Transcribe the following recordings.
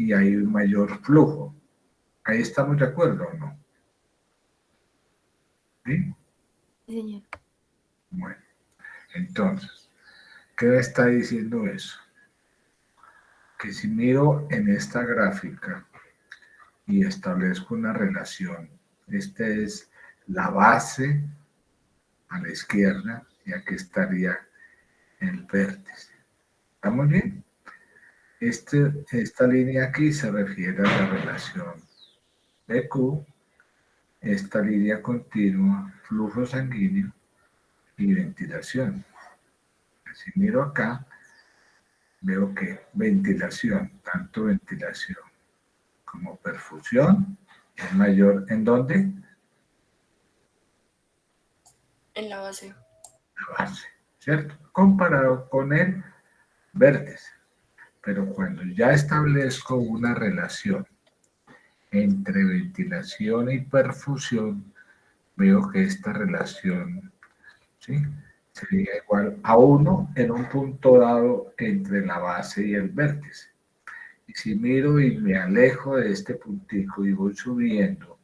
y hay un mayor flujo. ¿Ahí estamos de acuerdo o no? ¿Sí? Sí, señor. Bueno, entonces, ¿qué me está diciendo eso? Que si miro en esta gráfica y establezco una relación, esta es la base a la izquierda y aquí estaría el vértice. ¿Estamos bien? Esta línea aquí se refiere a la relación BQ, esta línea continua, flujo sanguíneo y ventilación. Si miro acá, veo que ventilación, tanto ventilación como perfusión, es mayor. ¿En dónde? En la base. La base, ¿cierto? Comparado con el vértice. Pero cuando ya establezco una relación entre ventilación y perfusión, veo que esta relación, ¿sí?, sería igual a 1 en un punto dado entre la base y el vértice. Y si miro y me alejo de este puntico y voy subiendo,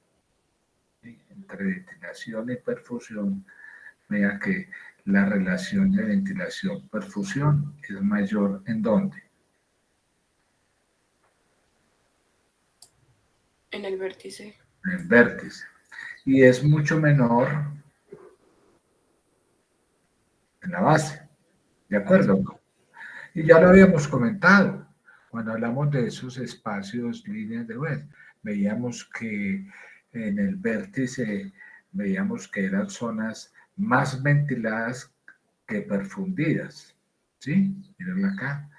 ¿sí?, entre ventilación y perfusión, vea que la relación de ventilación-perfusión es mayor ¿en dónde? En el vértice. En el vértice. Y es mucho menor en la base. ¿De acuerdo? Y ya lo habíamos comentado cuando hablamos de esos espacios, líneas de Webb. Veíamos que en el vértice, veíamos que eran zonas más ventiladas que perfundidas. ¿Sí? Miren acá.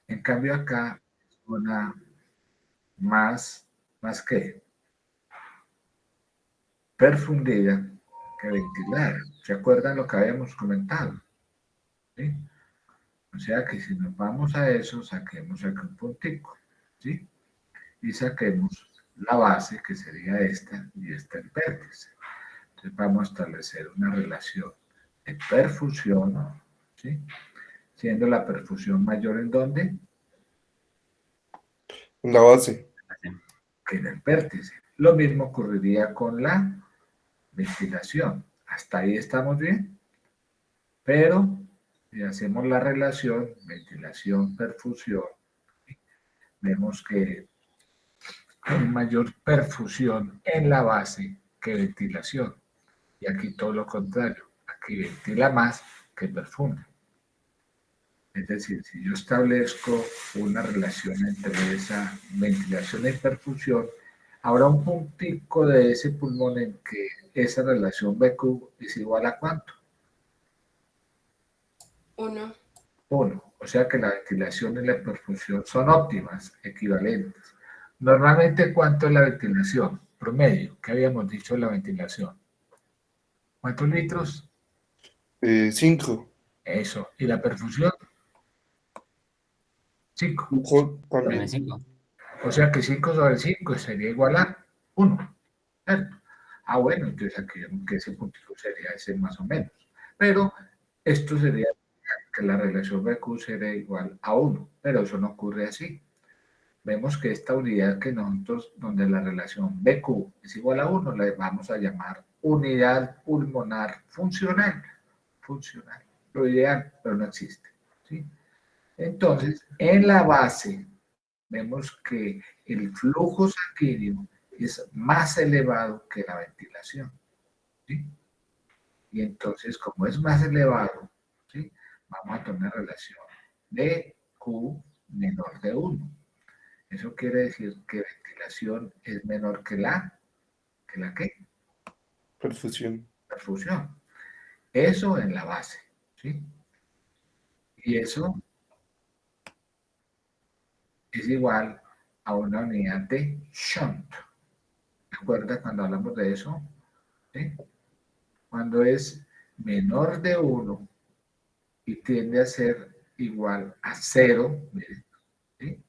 En cambio acá, una más que perfundida que ventilada. ¿Se acuerdan lo que habíamos comentado? ¿Sí? O sea que si nos vamos a eso, saquemos aquí un puntico, ¿sí? Y saquemos la base, que sería esta, y esta el vértice. Entonces vamos a establecer una relación de perfusión, ¿sí? Siendo la perfusión mayor ¿en dónde? En la base. Que en el vértice. Lo mismo ocurriría con la ventilación. Hasta ahí estamos bien. Pero si hacemos la relación ventilación-perfusión, vemos que hay mayor perfusión en la base que ventilación. Y aquí todo lo contrario. Aquí ventila más que perfunde. Es decir, si yo establezco una relación entre esa ventilación y perfusión, habrá un puntico de ese pulmón en que esa relación BQ es igual a ¿cuánto? 1. 1. O sea que la ventilación y la perfusión son óptimas, equivalentes. Normalmente, ¿cuánto es la ventilación? Promedio, ¿qué habíamos dicho de la ventilación? ¿Cuántos litros? 5. Eso. ¿Y la perfusión? 5. También. 5. O sea que 5 sobre 5 sería igual a 1. ¿Cierto? Ah, bueno, entonces aquí vemos que ese puntito sería ese más o menos. Pero esto sería que la relación BQ sería igual a 1, pero eso no ocurre así. Vemos que esta unidad que nosotros, donde la relación BQ es igual a 1, la vamos a llamar unidad pulmonar funcional. Funcional. Lo ideal, pero no existe. ¿Sí? Entonces, en la base, vemos que el flujo sanguíneo es más elevado que la ventilación. ¿Sí? Y entonces, como es más elevado, ¿sí?, vamos a tener una relación de Q menor de 1. Eso quiere decir que ventilación es menor que la ¿qué? Perfusión. Perfusión. Eso en la base, ¿sí? Y eso es igual a una unidad de shunt. ¿Recuerda cuando hablamos de eso? ¿Sí? Cuando es menor de 1 y tiende a ser igual a 0, miren, ¿sí?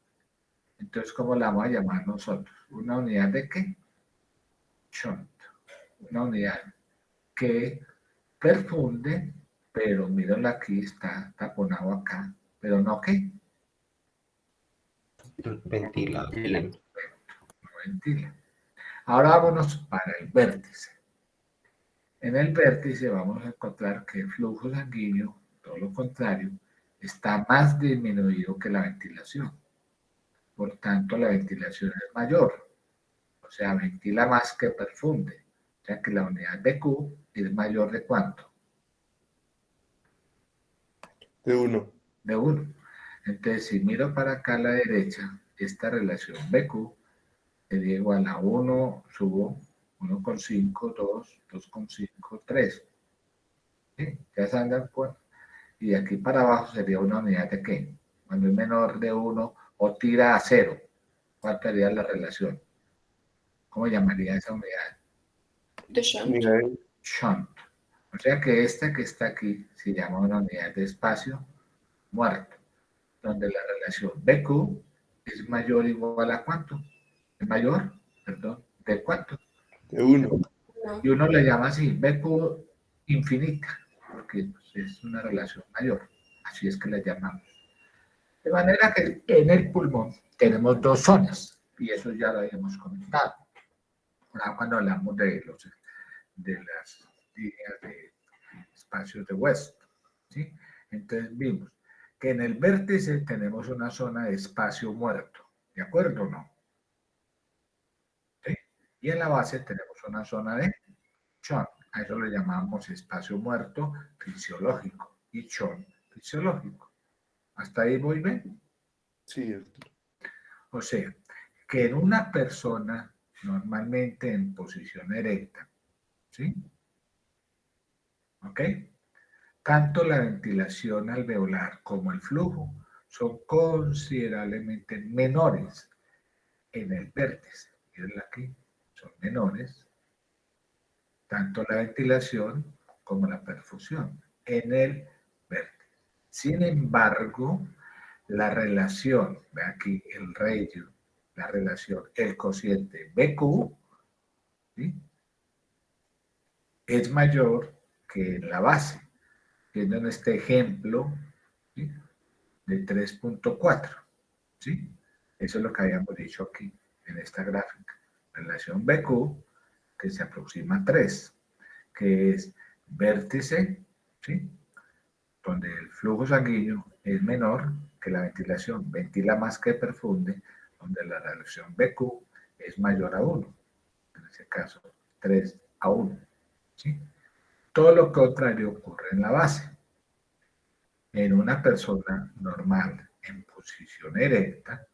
Entonces, ¿cómo la vamos a llamar nosotros? ¿Una unidad de qué? Shunt. Una unidad que perfunde, pero mírenla aquí, está taponado acá, pero no qué. Ventila. No ventila. Ahora vámonos para el vértice. En el vértice vamos a encontrar que el flujo sanguíneo, todo lo contrario, está más disminuido que la ventilación. Por tanto, la ventilación es mayor. O sea, ventila más que perfunde. O sea que la unidad de Q es mayor de ¿cuánto? De 1. De 1. Entonces, si miro para acá a la derecha, esta relación BQ sería igual a 1, subo 1,5, 2, 2,5, 3. ¿Sí? Ya se dan cuenta. Y de aquí para abajo sería una unidad de ¿qué? Cuando es menor de 1 o tira a 0, ¿cuál sería la relación? ¿Cómo llamaría esa unidad? De shunt. Unidad Shunt. O sea que esta que está aquí se llama una unidad de espacio muerto, donde la relación BQ es mayor o igual a ¿cuánto? ¿Es mayor? Perdón, ¿de cuánto? de 1. No. Y uno le llama así, BQ infinita, porque pues, es una relación mayor. Así es que la llamamos. De manera que en el pulmón tenemos dos zonas, y eso ya lo habíamos comentado. Ahora cuando hablamos de las líneas de espacios de West, ¿sí? Entonces vimos que en el vértice tenemos una zona de espacio muerto, ¿de acuerdo o no? ¿Sí? Y en la base tenemos una zona de Chon, a eso le llamamos espacio muerto fisiológico y Chon fisiológico. ¿Hasta ahí voy bien? Sí, Arturo. O sea, que en una persona normalmente en posición erecta, ¿sí? ¿Ok? Tanto la ventilación alveolar como el flujo son considerablemente menores en el vértice. Miren aquí, son menores, tanto la ventilación como la perfusión en el vértice. Sin embargo, la relación, ve aquí el ratio, la relación, el cociente BQ, ¿sí? Es mayor que en la base, viendo en este ejemplo, ¿sí? De 3,4, ¿sí? Eso es lo que habíamos dicho aquí, en esta gráfica. Relación BQ, que se aproxima a 3, que es vértice, ¿sí? Donde el flujo sanguíneo es menor que la ventilación, ventila más que perfunde, donde la relación BQ es mayor a 1, en ese caso 3:1, ¿sí? Todo lo contrario ocurre en la base. En una persona normal en posición erecta,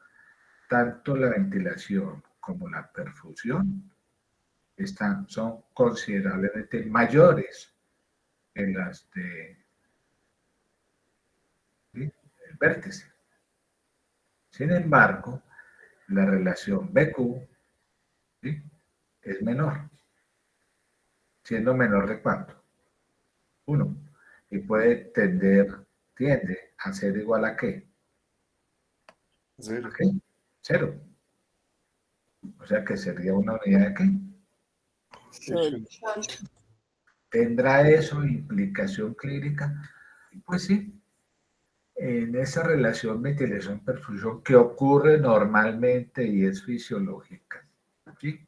tanto la ventilación como la perfusión son considerablemente mayores en las de, ¿sí? El vértice. Sin embargo, la relación BQ, ¿sí? Es menor, siendo menor de ¿cuánto? 1. Y tiende a ser igual a ¿qué? 0. ¿A qué? 0. O sea que sería una unidad de ¿qué? Shunt. ¿Tendrá eso implicación clínica? Pues sí, en esa relación ventilación-perfusión que ocurre normalmente y es fisiológica, ¿sí?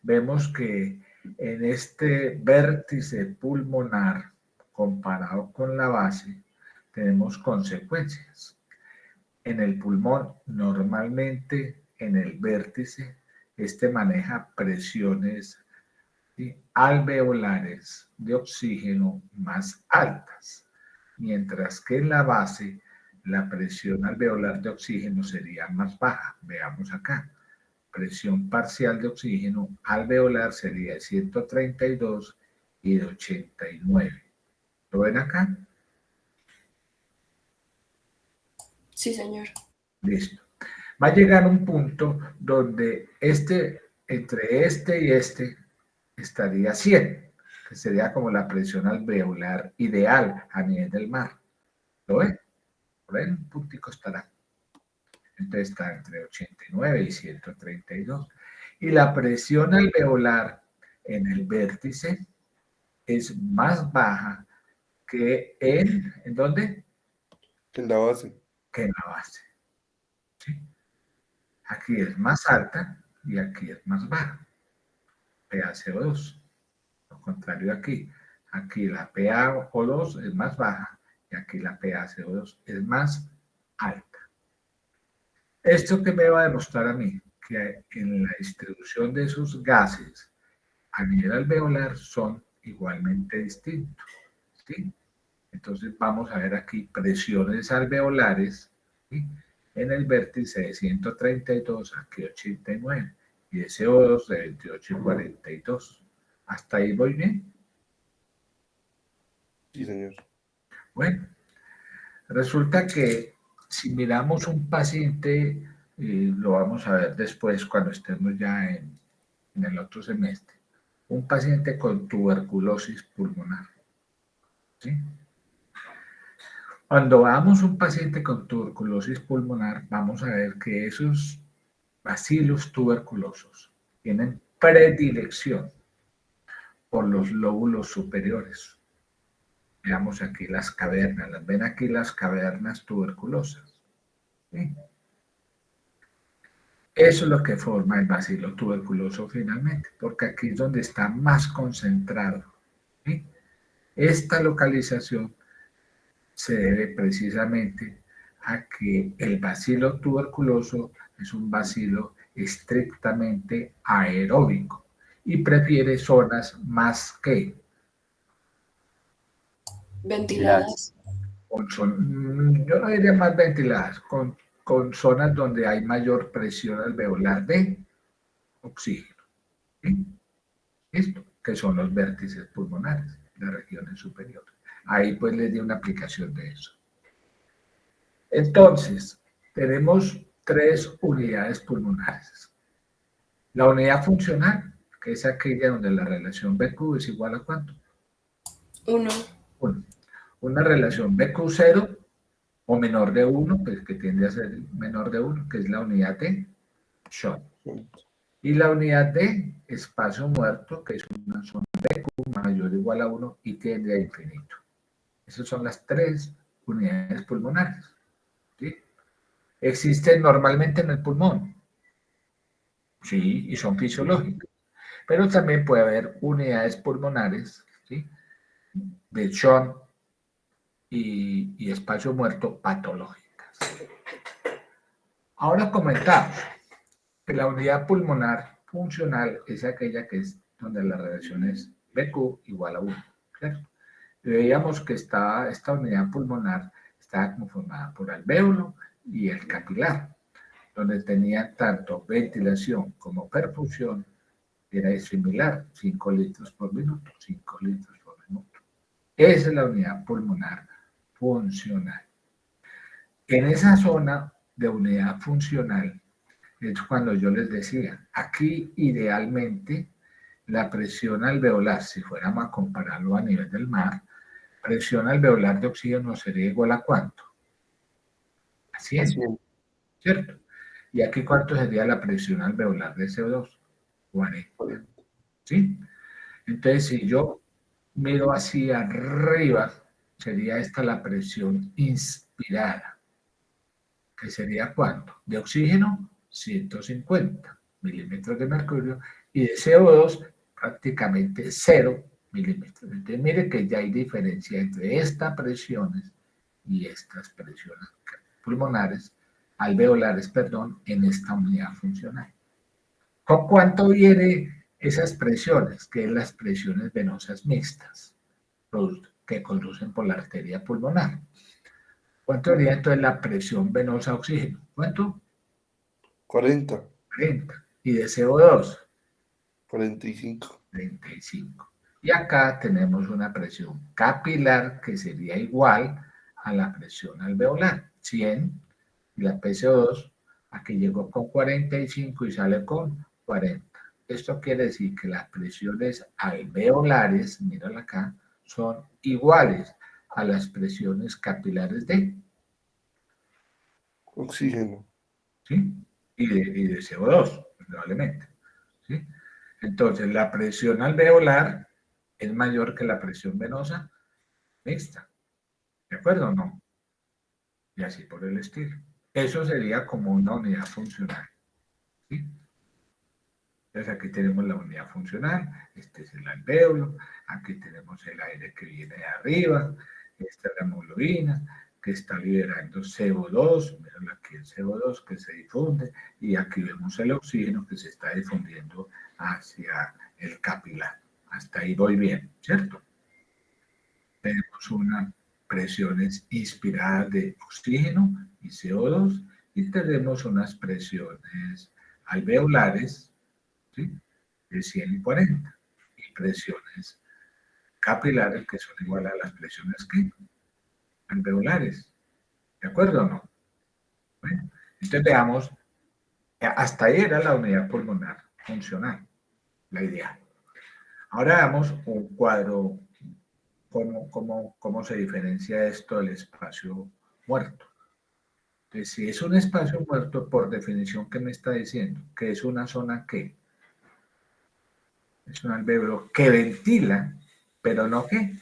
Vemos que en este vértice pulmonar comparado con la base tenemos consecuencias. En el pulmón, normalmente en el vértice, este maneja presiones, ¿sí? Alveolares de oxígeno más altas, mientras que en la base la presión alveolar de oxígeno sería más baja. Veamos acá. Presión parcial de oxígeno alveolar sería de 132 y de 89. ¿Lo ven acá? Sí, señor. Listo. Va a llegar un punto donde entre este y este estaría 100, que sería como la presión alveolar ideal a nivel del mar. ¿Lo ven? ¿Lo ven? Un puntico estará. Entonces está entre 89 y 132. Y la presión alveolar en el vértice es más baja que ¿en dónde? En la base. Que en la base. ¿Sí? Aquí es más alta y aquí es más baja. PaCO2. Lo contrario aquí. Aquí la PaO2 es más baja y aquí la PaCO2 es más alta. ¿Esto qué me va a demostrar a mí? Que en la distribución de esos gases a nivel alveolar son igualmente distintos. ¿Sí? Entonces vamos a ver aquí presiones alveolares, ¿sí? En el vértice de 132, aquí 89, y de CO2 de 28 y 42. ¿Hasta ahí voy bien? Sí, señor. Bueno, resulta que si miramos un paciente, lo vamos a ver después cuando estemos ya en el otro semestre, un paciente con tuberculosis pulmonar, ¿sí? Cuando veamos un paciente con tuberculosis pulmonar, vamos a ver que esos bacilos tuberculosos tienen predilección por los lóbulos superiores. Veamos aquí las cavernas, las ven aquí las cavernas tuberculosas. ¿Sí? Eso es lo que forma el bacilo tuberculoso finalmente, porque aquí es donde está más concentrado. ¿Sí? Esta localización se debe precisamente a que el bacilo tuberculoso es un bacilo estrictamente aeróbico y prefiere zonas más que Ventiladas. yo no diría más ventiladas, con zonas donde hay mayor presión alveolar de oxígeno. ¿Sí? ¿Listo? Que son los vértices pulmonares, las regiones superiores. Ahí pues les di una aplicación de eso. Entonces, tenemos tres unidades pulmonares. La unidad funcional, que es aquella donde la relación BQ es igual a ¿cuánto? 1. 1. Una relación BQ0 o menor de 1, pues que tiende a ser menor de 1, que es la unidad de Shot. Y la unidad de espacio muerto, que es una zona BQ mayor o igual a 1 y tiende a infinito. Esas son las tres unidades pulmonares. ¿Sí? Existen normalmente en el pulmón, sí, y son fisiológicas, pero también puede haber unidades pulmonares, ¿sí? De Schwann y espacio muerto patológicas. Ahora comentamos que la unidad pulmonar funcional es aquella que es donde la relación es BQ igual a 1, ¿cierto? Y veíamos que esta unidad pulmonar está conformada por alvéolo y el capilar, donde tenía tanto ventilación como perfusión, era similar, 5 litros por minuto, 5 litros por minuto. Esa es la unidad pulmonar funcional. En esa zona de unidad funcional es cuando yo les decía, aquí idealmente la presión alveolar, si fuéramos a compararlo a nivel del mar, presión alveolar de oxígeno sería igual a ¿cuánto? A 100, ¿cierto? ¿Y aquí cuánto sería la presión alveolar de CO2? 40. ¿Sí? Entonces, si yo miro hacia arriba, sería esta la presión inspirada, que sería ¿cuánto? De oxígeno, 150 milímetros de mercurio, y de CO2, prácticamente 0 milímetros. Entonces, mire que ya hay diferencia entre estas presiones y estas presiones pulmonares, alveolares, perdón, en esta unidad funcional. ¿Con cuánto viene esas presiones? Que es las presiones venosas mixtas, que conducen por la arteria pulmonar. ¿Cuánto sería entonces la presión venosa oxígeno? ¿Cuánto? 40. 40. ¿Y de CO2? 45. 35. Y acá tenemos una presión capilar que sería igual a la presión alveolar, 100, y la PCO2, aquí llegó con 45 y sale con 40. Esto quiere decir que las presiones alveolares, mírala acá, son iguales a las presiones capilares de Oxígeno. ¿sí? y de CO2, probablemente. ¿Sí? Entonces, la presión alveolar es mayor que la presión venosa mixta. ¿De acuerdo o no? Y así por el estilo. Eso sería como una unidad funcional. ¿sí? Entonces aquí tenemos la unidad funcional, este es el alvéolo, aquí tenemos el aire que viene de arriba, esta es la hemoglobina, que está liberando CO2, miren aquí el CO2 que se difunde, y aquí vemos el oxígeno que se está difundiendo hacia el capilar. Hasta ahí voy bien, ¿cierto? Tenemos unas presiones inspiradas de oxígeno y CO2, y tenemos unas presiones alveolares, ¿sí? De 100 y 40, y presiones capilares que son iguales a las presiones ¿qué? Alveolares. ¿De acuerdo o no? Bueno, entonces veamos, hasta ahí era la unidad pulmonar funcional, la ideal. Ahora veamos un cuadro, cómo se diferencia esto del espacio muerto. Entonces, si es un espacio muerto, por definición, ¿qué me está diciendo? Que es una zona que es un alvéolo que ventila, pero no que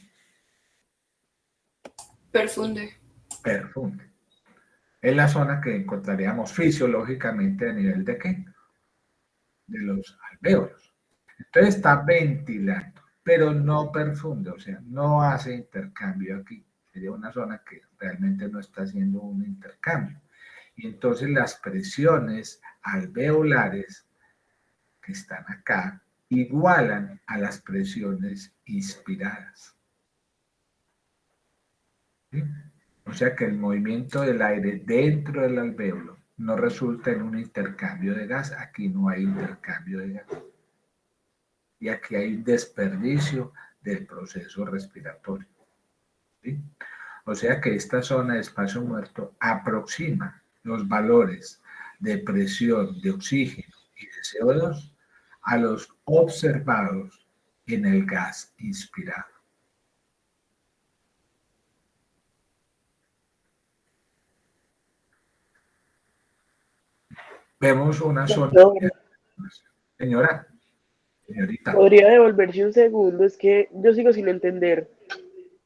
Perfunde. perfunde. Es la zona que encontraríamos fisiológicamente a nivel de ¿qué? De los alvéolos. Entonces está ventilando, pero no perfunde, o sea, no hace intercambio aquí. Sería una zona que realmente no está haciendo un intercambio. Y entonces las presiones alveolares que están acá igualan a las presiones inspiradas. ¿Sí? O sea que el movimiento del aire dentro del alvéolo no resulta en un intercambio de gas. Aquí no hay intercambio de gas. Y aquí hay un desperdicio del proceso respiratorio. ¿Sí? O sea que esta zona de espacio muerto aproxima los valores de presión de oxígeno y de CO2 a los observados en el gas inspirado. Vemos una zona... Doctor, Señora, señorita. podría devolverse un segundo, es que yo sigo sin entender,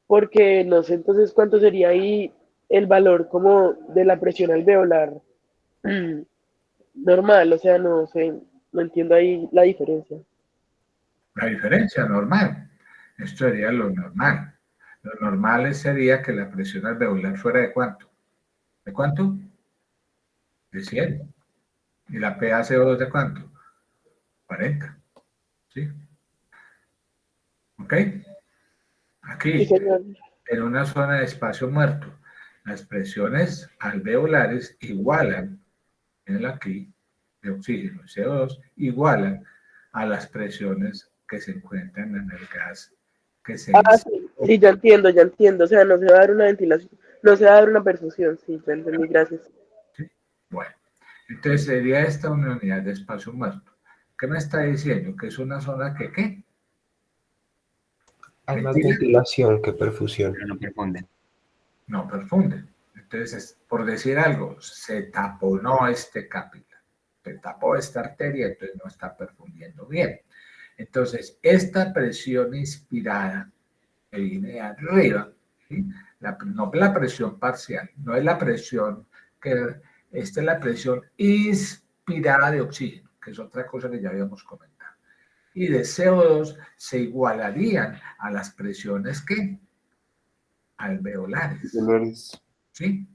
porque no sé entonces cuánto sería ahí el valor como de la presión alveolar normal, o sea, no sé, no entiendo ahí la diferencia. La diferencia normal. Esto sería lo normal. Lo normal sería que la presión alveolar fuera de ¿cuánto? ¿De cuánto? De 100. ¿Y la PaCO2 de cuánto? 40. ¿Sí? ¿Ok? Sí, Aquí, señor. en una zona de espacio muerto, las presiones alveolares igualan, en aquí, de oxígeno y CO2, igualan a las presiones que se encuentran en el gas que se Ah, sí, inspiró. sí, ya entiendo, o sea, no se va a dar una ventilación, no se va a dar una perfusión, sí, ya entendí, gracias. ¿Sí? Bueno, entonces sería esta una unidad de espacio muerto. ¿Qué me está diciendo? Que es una zona que, ¿qué? Hay más ¿Ventila? ventilación que perfusión. Pero no perfunde. No perfunde. Entonces, por decir algo, se taponó este capilar, se tapó esta arteria, entonces no está perfundiendo bien. Entonces, esta presión inspirada que viene de arriba, ¿sí? No la presión parcial, no es la presión que, esta es la presión inspirada de oxígeno, que es otra cosa que ya habíamos comentado. Y de CO2 se igualarían a las presiones que alveolares. Dolores. ¿Sí?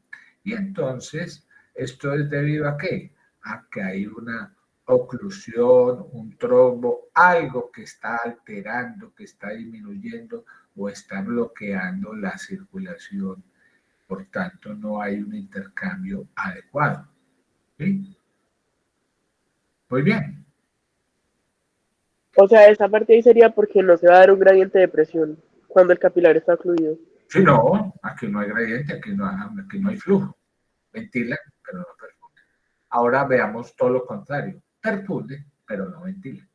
Y entonces, ¿esto es debido a qué? A que hay una oclusión, un trombo, algo que está alterando, que está disminuyendo o está bloqueando la circulación. Por tanto, no hay un intercambio adecuado. ¿Sí? Muy bien. O sea, esa parte ahí sería porque no se va a dar un gradiente de presión cuando el capilar está ocluido. Si no, aquí no hay gradiente, aquí no hay flujo. Ventila, pero no perfunde. Ahora veamos todo lo contrario. Perfunde, pero no ventila.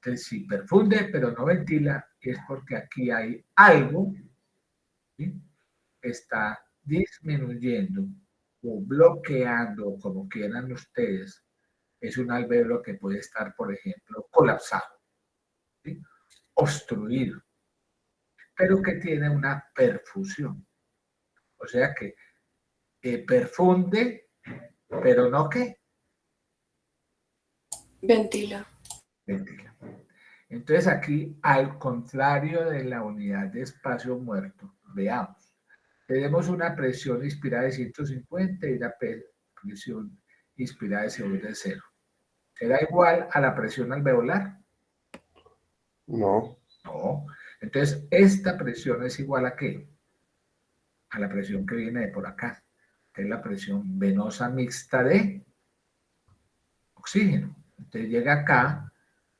Entonces, si perfunde, pero no ventila, es porque aquí hay algo, ¿sí? Que está disminuyendo o bloqueando, como quieran ustedes. Es un alvéolo que puede estar, por ejemplo, colapsado, ¿sí? Obstruido, pero que tiene una perfusión. O sea que perfunde, pero no ¿qué? Ventila. Ventila. Entonces aquí, al contrario de la unidad de espacio muerto, veamos, tenemos una presión inspirada de 150 y una presión inspirada de CO2 de 0. ¿Será igual a la presión alveolar? No. No. Entonces, esta presión es igual a ¿qué? A la presión que viene de por acá, que es la presión venosa mixta de oxígeno. Entonces llega acá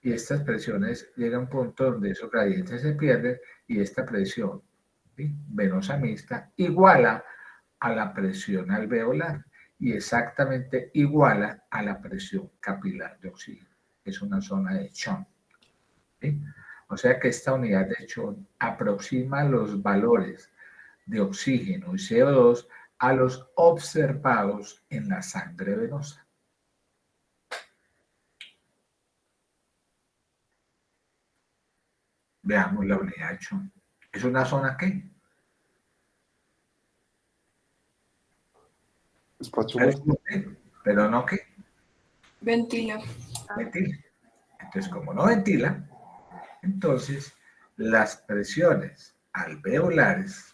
y estas presiones llegan a un punto donde esos gradientes se pierden y esta presión, ¿sí?, venosa mixta iguala a la presión alveolar y exactamente iguala a la presión capilar de oxígeno. Es una zona de Chon, ¿sí? O sea que esta unidad de Chon aproxima los valores de oxígeno y CO2 a los observados en la sangre venosa. Veamos la unidad de Chon. ¿Es una zona qué? Espacio muerto. Pero no qué. Ventila. Ventila. Entonces, como no ventila, entonces las presiones alveolares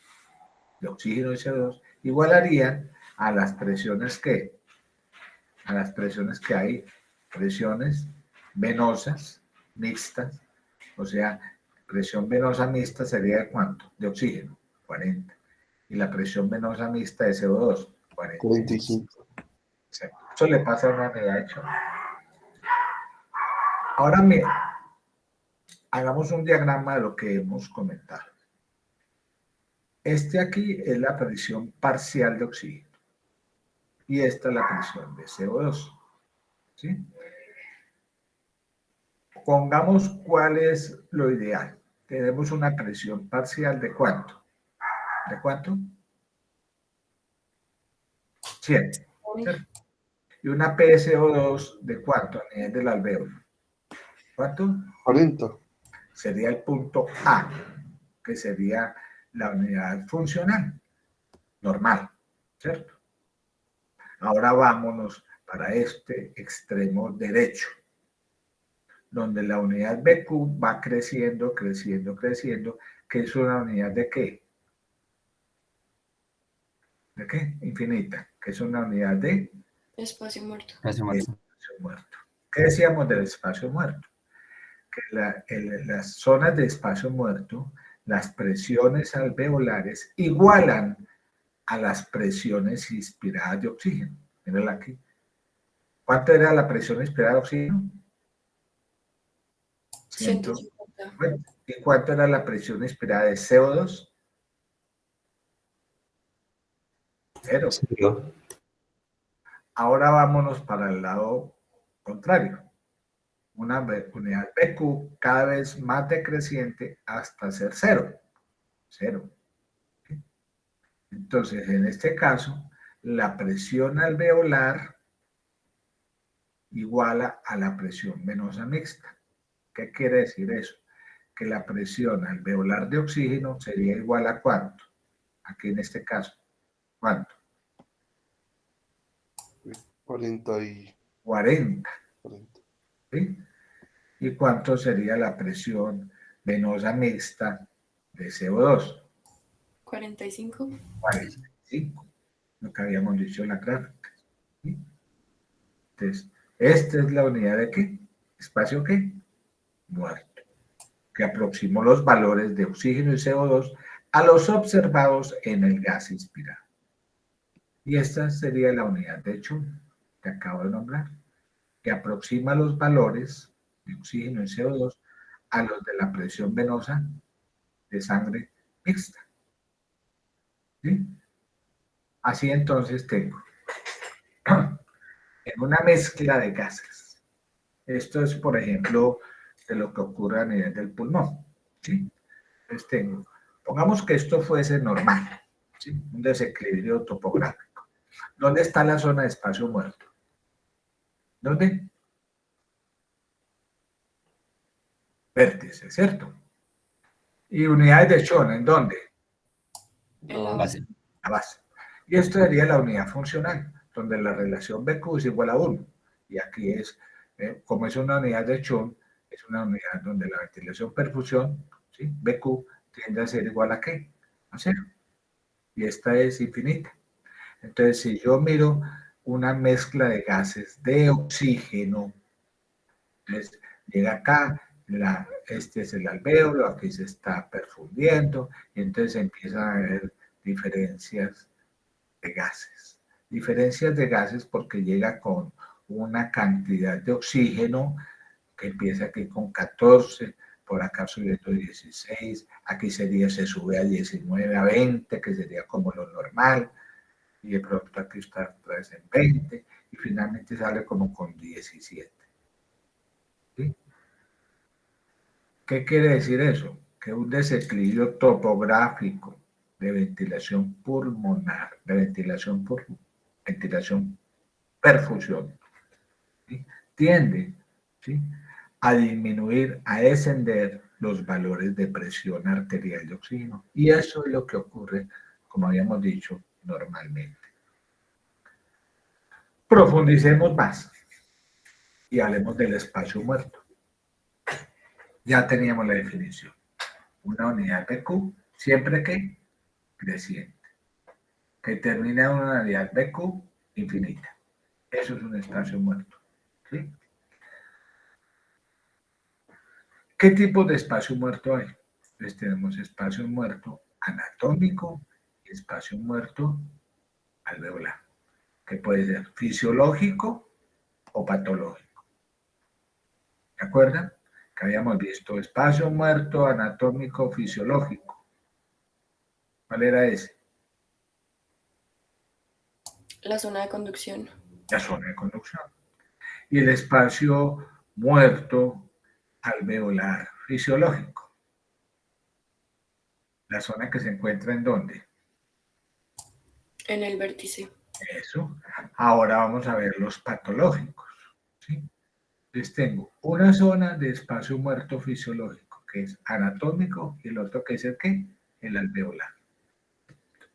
de oxígeno y CO2 igualarían a las presiones que, hay, presiones venosas mixtas, o sea, presión venosa mixta sería de ¿cuánto? De oxígeno, 40. Y la presión venosa mixta de CO2, 40. 45. Exacto. Eso le pasa a una unidad de Chon. Ahora mira, hagamos un diagrama de lo que hemos comentado. Este aquí es la presión parcial de oxígeno. Y esta es la presión de CO2. ¿Sí? Pongamos cuál es lo ideal. Tenemos una presión parcial de ¿cuánto? ¿De cuánto? 100. ¿Cierto? Y una PSO2 de ¿cuánto a nivel del alveolo? ¿Cuánto? 40. Sería el punto A, que sería la unidad funcional, normal, ¿cierto? Ahora vámonos para este extremo derecho, donde la unidad BQ va creciendo, creciendo, creciendo, que es una unidad ¿de qué? ¿De qué? Infinita, que es una unidad de Espacio muerto. Espacio muerto. espacio muerto. ¿Qué decíamos del espacio muerto? Que las zonas de espacio muerto, las presiones alveolares igualan a las presiones inspiradas de oxígeno. Mírala aquí. ¿Cuánto era la presión inspirada de oxígeno? 150. ¿Y cuánto era la presión inspirada de CO2? 0. Cero. Ahora vámonos para el lado contrario. Una unidad BQ cada vez más decreciente hasta ser 0. 0. Entonces, en este caso, la presión alveolar iguala a la presión venosa mixta. ¿Qué quiere decir eso? Que la presión alveolar de oxígeno sería igual a ¿cuánto? Aquí en este caso, ¿cuánto? 40 y 40. 40. ¿Sí? ¿Y cuánto sería la presión venosa mixta de CO2? 45. 45. Lo que habíamos dicho en la gráfica. ¿Sí? Entonces, esta es la unidad de ¿qué? ¿Espacio qué? Muerto, que aproximó los valores de oxígeno y CO2 a los observados en el gas inspirado. Y esta sería la unidad de Chon que acabo de nombrar, que aproxima los valores de oxígeno y CO2 a los de la presión venosa de sangre mixta. ¿Sí? Así entonces tengo en una mezcla de gases. Esto es, por ejemplo, de lo que ocurre a nivel del pulmón. ¿Sí? Entonces tengo, pongamos que esto fuese normal, ¿sí? Un desequilibrio topográfico. ¿Dónde está la zona de espacio muerto? ¿Dónde? Vértice, ¿cierto? ¿Y unidades de Chon en dónde? En la Base. La base. Y esto sería la unidad funcional. donde la relación BQ es igual a 1. Y aquí es, como es una unidad de Chon, es una unidad donde la ventilación-perfusión, ¿sí? BQ, tiende a ser igual a ¿qué? A 0. Y esta es infinita. Entonces, si yo miro una mezcla de gases de oxígeno, entonces llega acá, este es el alvéolo, aquí se está perfundiendo, y entonces empiezan a haber diferencias de gases. Diferencias de gases porque llega con una cantidad de oxígeno que empieza aquí con 14, por acá subiendo 16, aquí se sube a 19, a 20, que sería como lo normal, y de pronto aquí está otra vez en 20, y finalmente sale como con 17. ¿Sí? ¿Qué quiere decir eso? Que un desequilibrio topográfico de ventilación pulmonar, de ventilación perfusión, ¿sí? Tiende, ¿sí?, a disminuir, a descender los valores de presión arterial de oxígeno. Y eso es lo que ocurre, como habíamos dicho, normalmente. Profundicemos más y hablemos del espacio muerto. Ya teníamos la definición. Una unidad PQ, siempre que creciente, que termina en una unidad BQ infinita. Eso es un espacio muerto. ¿Sí? ¿Qué tipo de espacio muerto hay? Pues tenemos espacio muerto anatómico y espacio muerto alveolar, que puede ser fisiológico o patológico. ¿De acuerdo? Que habíamos visto espacio muerto anatómico fisiológico. ¿Cuál era ese? La zona de conducción. La zona de conducción. Y el espacio muerto alveolar fisiológico. La zona que se encuentra ¿en dónde? En el vértice. Eso. Ahora vamos a ver los patológicos. ¿Sí? Entonces tengo una zona de espacio muerto fisiológico, que es anatómico, y el otro que es el ¿qué? El alveolar.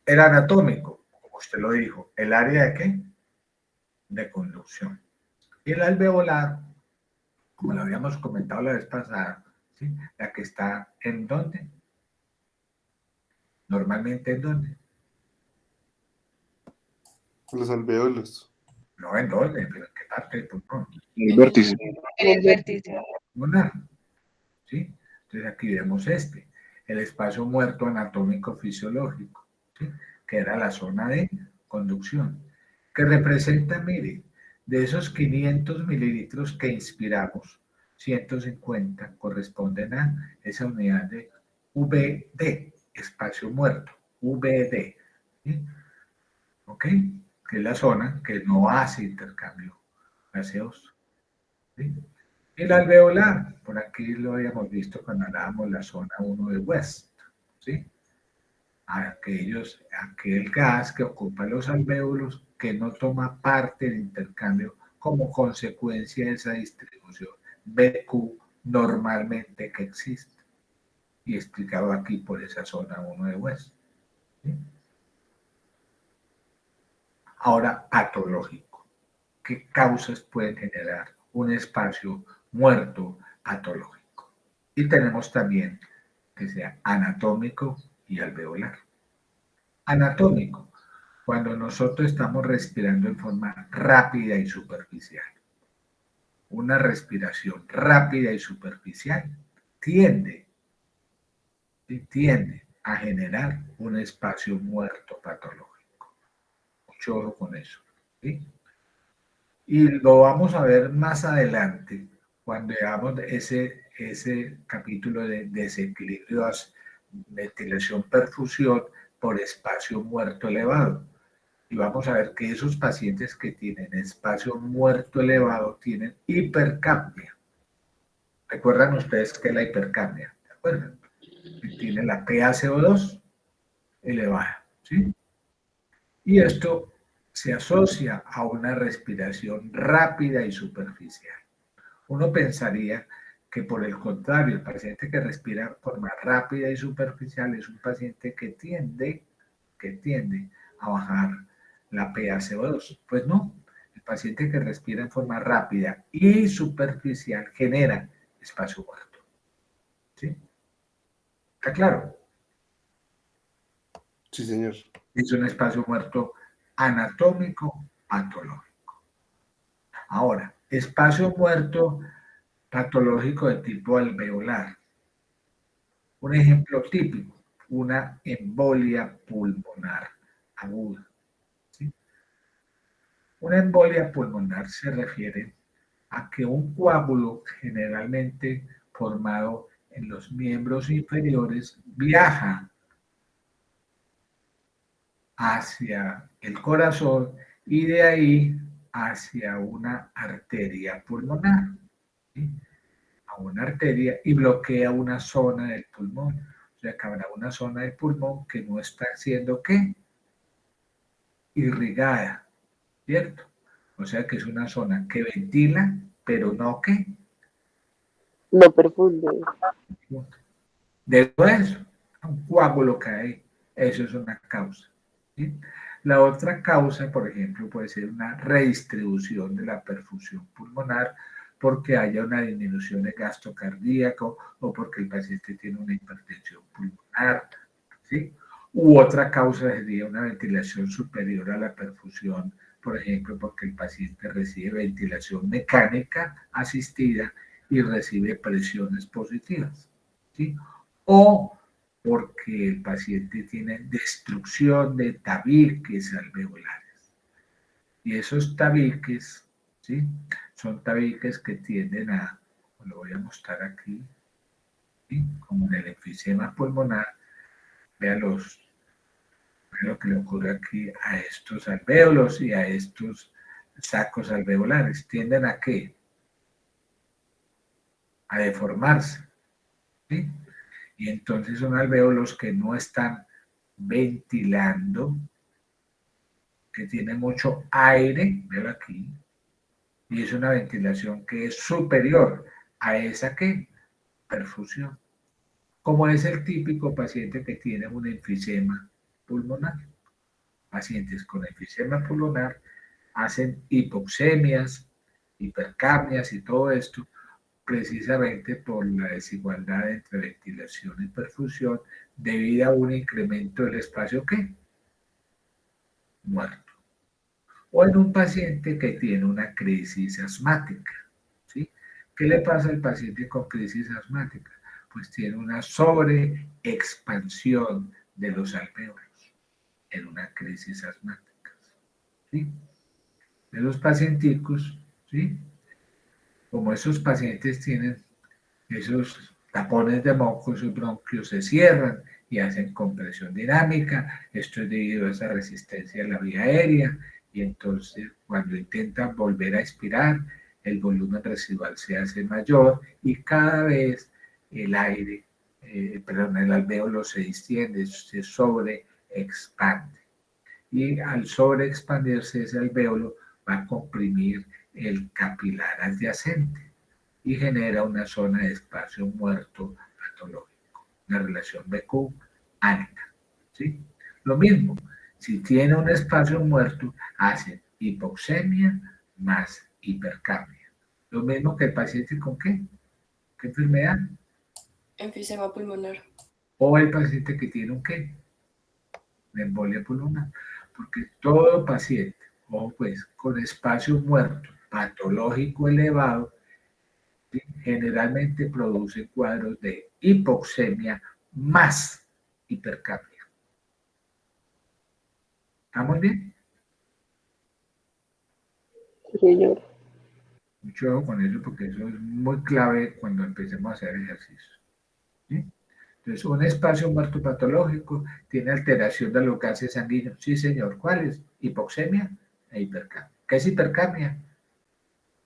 El anatómico, como usted lo dijo, el área de ¿qué? De conducción. Y el alveolar, como lo habíamos comentado la vez pasada, ¿sí?, la que está ¿en dónde? Normalmente ¿en dónde? Los alveolos. No ¿en dónde? Pero ¿en qué parte del pulmón? El vértice. En el vértice. Pulmonar. ¿Sí? Entonces aquí vemos el espacio muerto anatómico fisiológico, ¿sí?, que era la zona de conducción, que representa, mire, de esos 500 mililitros que inspiramos, 150 corresponden a esa unidad de VD, espacio muerto, VD, ¿sí? ¿Ok? Que es la zona que no hace intercambio gaseoso, ¿sí? El alveolar, por aquí lo habíamos visto cuando hablábamos la zona 1 de West, ¿sí? Aquel gas que ocupa los alvéolos que no toma parte del intercambio como consecuencia de esa distribución BQ normalmente que existe, y explicado aquí por esa zona 1 de West. ¿Sí? Ahora, patológico. ¿Qué causas pueden generar un espacio muerto patológico? Y tenemos también que sea anatómico y alveolar. Anatómico, cuando nosotros estamos respirando en forma rápida y superficial. Una respiración rápida y superficial tiende a generar un espacio muerto patológico. Mucho ojo con eso, ¿sí? Y lo vamos a ver más adelante cuando veamos ese capítulo de desequilibrios, ventilación, perfusión por espacio muerto elevado. Y vamos a ver que esos pacientes que tienen espacio muerto elevado tienen hipercapnia. ¿Recuerdan ustedes qué es la hipercapnia? ¿De acuerdo? Que tiene la PaCO2 elevada, ¿sí? Y esto se asocia a una respiración rápida y superficial. Uno pensaría que por el contrario, el paciente que respira de forma rápida y superficial es un paciente que tiende a bajar la PaCO2. Pues no, el paciente que respira en forma rápida y superficial genera espacio muerto. ¿Sí? ¿Está claro? Sí, señor. Es un espacio muerto anatómico patológico. Ahora, espacio muerto patológico de tipo alveolar. Un ejemplo típico, una embolia pulmonar aguda. ¿Sí? Una embolia pulmonar se refiere a que un coágulo generalmente formado en los miembros inferiores viaja hacia el corazón y de ahí hacia una arteria pulmonar, ¿sí? A una arteria y bloquea una zona del pulmón. O sea, que habrá una zona del pulmón que no está siendo, ¿qué? Irrigada, ¿cierto? O sea que es una zona que ventila, pero no que No perfunde. de todo eso, un coágulo que hay, eso es una causa. ¿Sí? La otra causa, por ejemplo, puede ser una redistribución de la perfusión pulmonar porque haya una disminución de gasto cardíaco o porque el paciente tiene una hipertensión pulmonar, ¿sí? U otra causa sería una ventilación superior a la perfusión, por ejemplo, porque el paciente recibe ventilación mecánica asistida y recibe presiones positivas, ¿sí? O porque el paciente tiene destrucción de tabiques alveolares. Y esos tabiques, ¿sí? Son tabiques que tienden a, lo voy a mostrar aquí, ¿sí? Como en el enfisema pulmonar, vean lo que le ocurre aquí a estos alvéolos y a estos sacos alveolares. ¿Tienden a qué? A deformarse, ¿sí? Y entonces son alvéolos que no están ventilando, que tiene mucho aire, veo aquí, y es una ventilación que es superior a esa que perfusión, como es el típico paciente que tiene un enfisema pulmonar. Pacientes con enfisema pulmonar hacen hipoxemias, hipercapnias y todo esto precisamente por la desigualdad entre ventilación y perfusión debido a un incremento del espacio ¿qué? Muerto. O en un paciente que tiene una crisis asmática. ¿Sí? ¿Qué le pasa al paciente con crisis asmática? Pues tiene una sobreexpansión de los alvéolos en una crisis asmática. ¿Sí? De los pacienticos, ¿sí? Como esos pacientes tienen esos tapones de moco, esos bronquios se cierran y hacen compresión dinámica. Esto es debido a esa resistencia a la vía aérea y entonces cuando intentan volver a expirar, el volumen residual se hace mayor y cada vez el aire, el alvéolo se distiende, se sobreexpande. Y al sobreexpandirse ese alvéolo va a comprimir el capilar adyacente y genera una zona de espacio muerto patológico, una relación BQ alta. ¿Sí? Lo mismo, si tiene un espacio muerto, hace hipoxemia más hipercapnia. Lo mismo que el paciente con qué? ¿Qué enfermedad? Enfisema pulmonar. O el paciente que tiene un qué? Una embolia pulmonar. Porque todo paciente, o pues, con espacio muerto patológico elevado, generalmente produce cuadros de hipoxemia más hipercapnia. ¿Estamos bien? Sí, señor. Mucho ojo con eso porque eso es muy clave cuando empecemos a hacer ejercicio. ¿Sí? Entonces, un espacio muerto patológico tiene alteración de los gases sanguíneos. Sí, señor. ¿Cuáles? Hipoxemia e hipercapnia. ¿Qué es hipercapnia?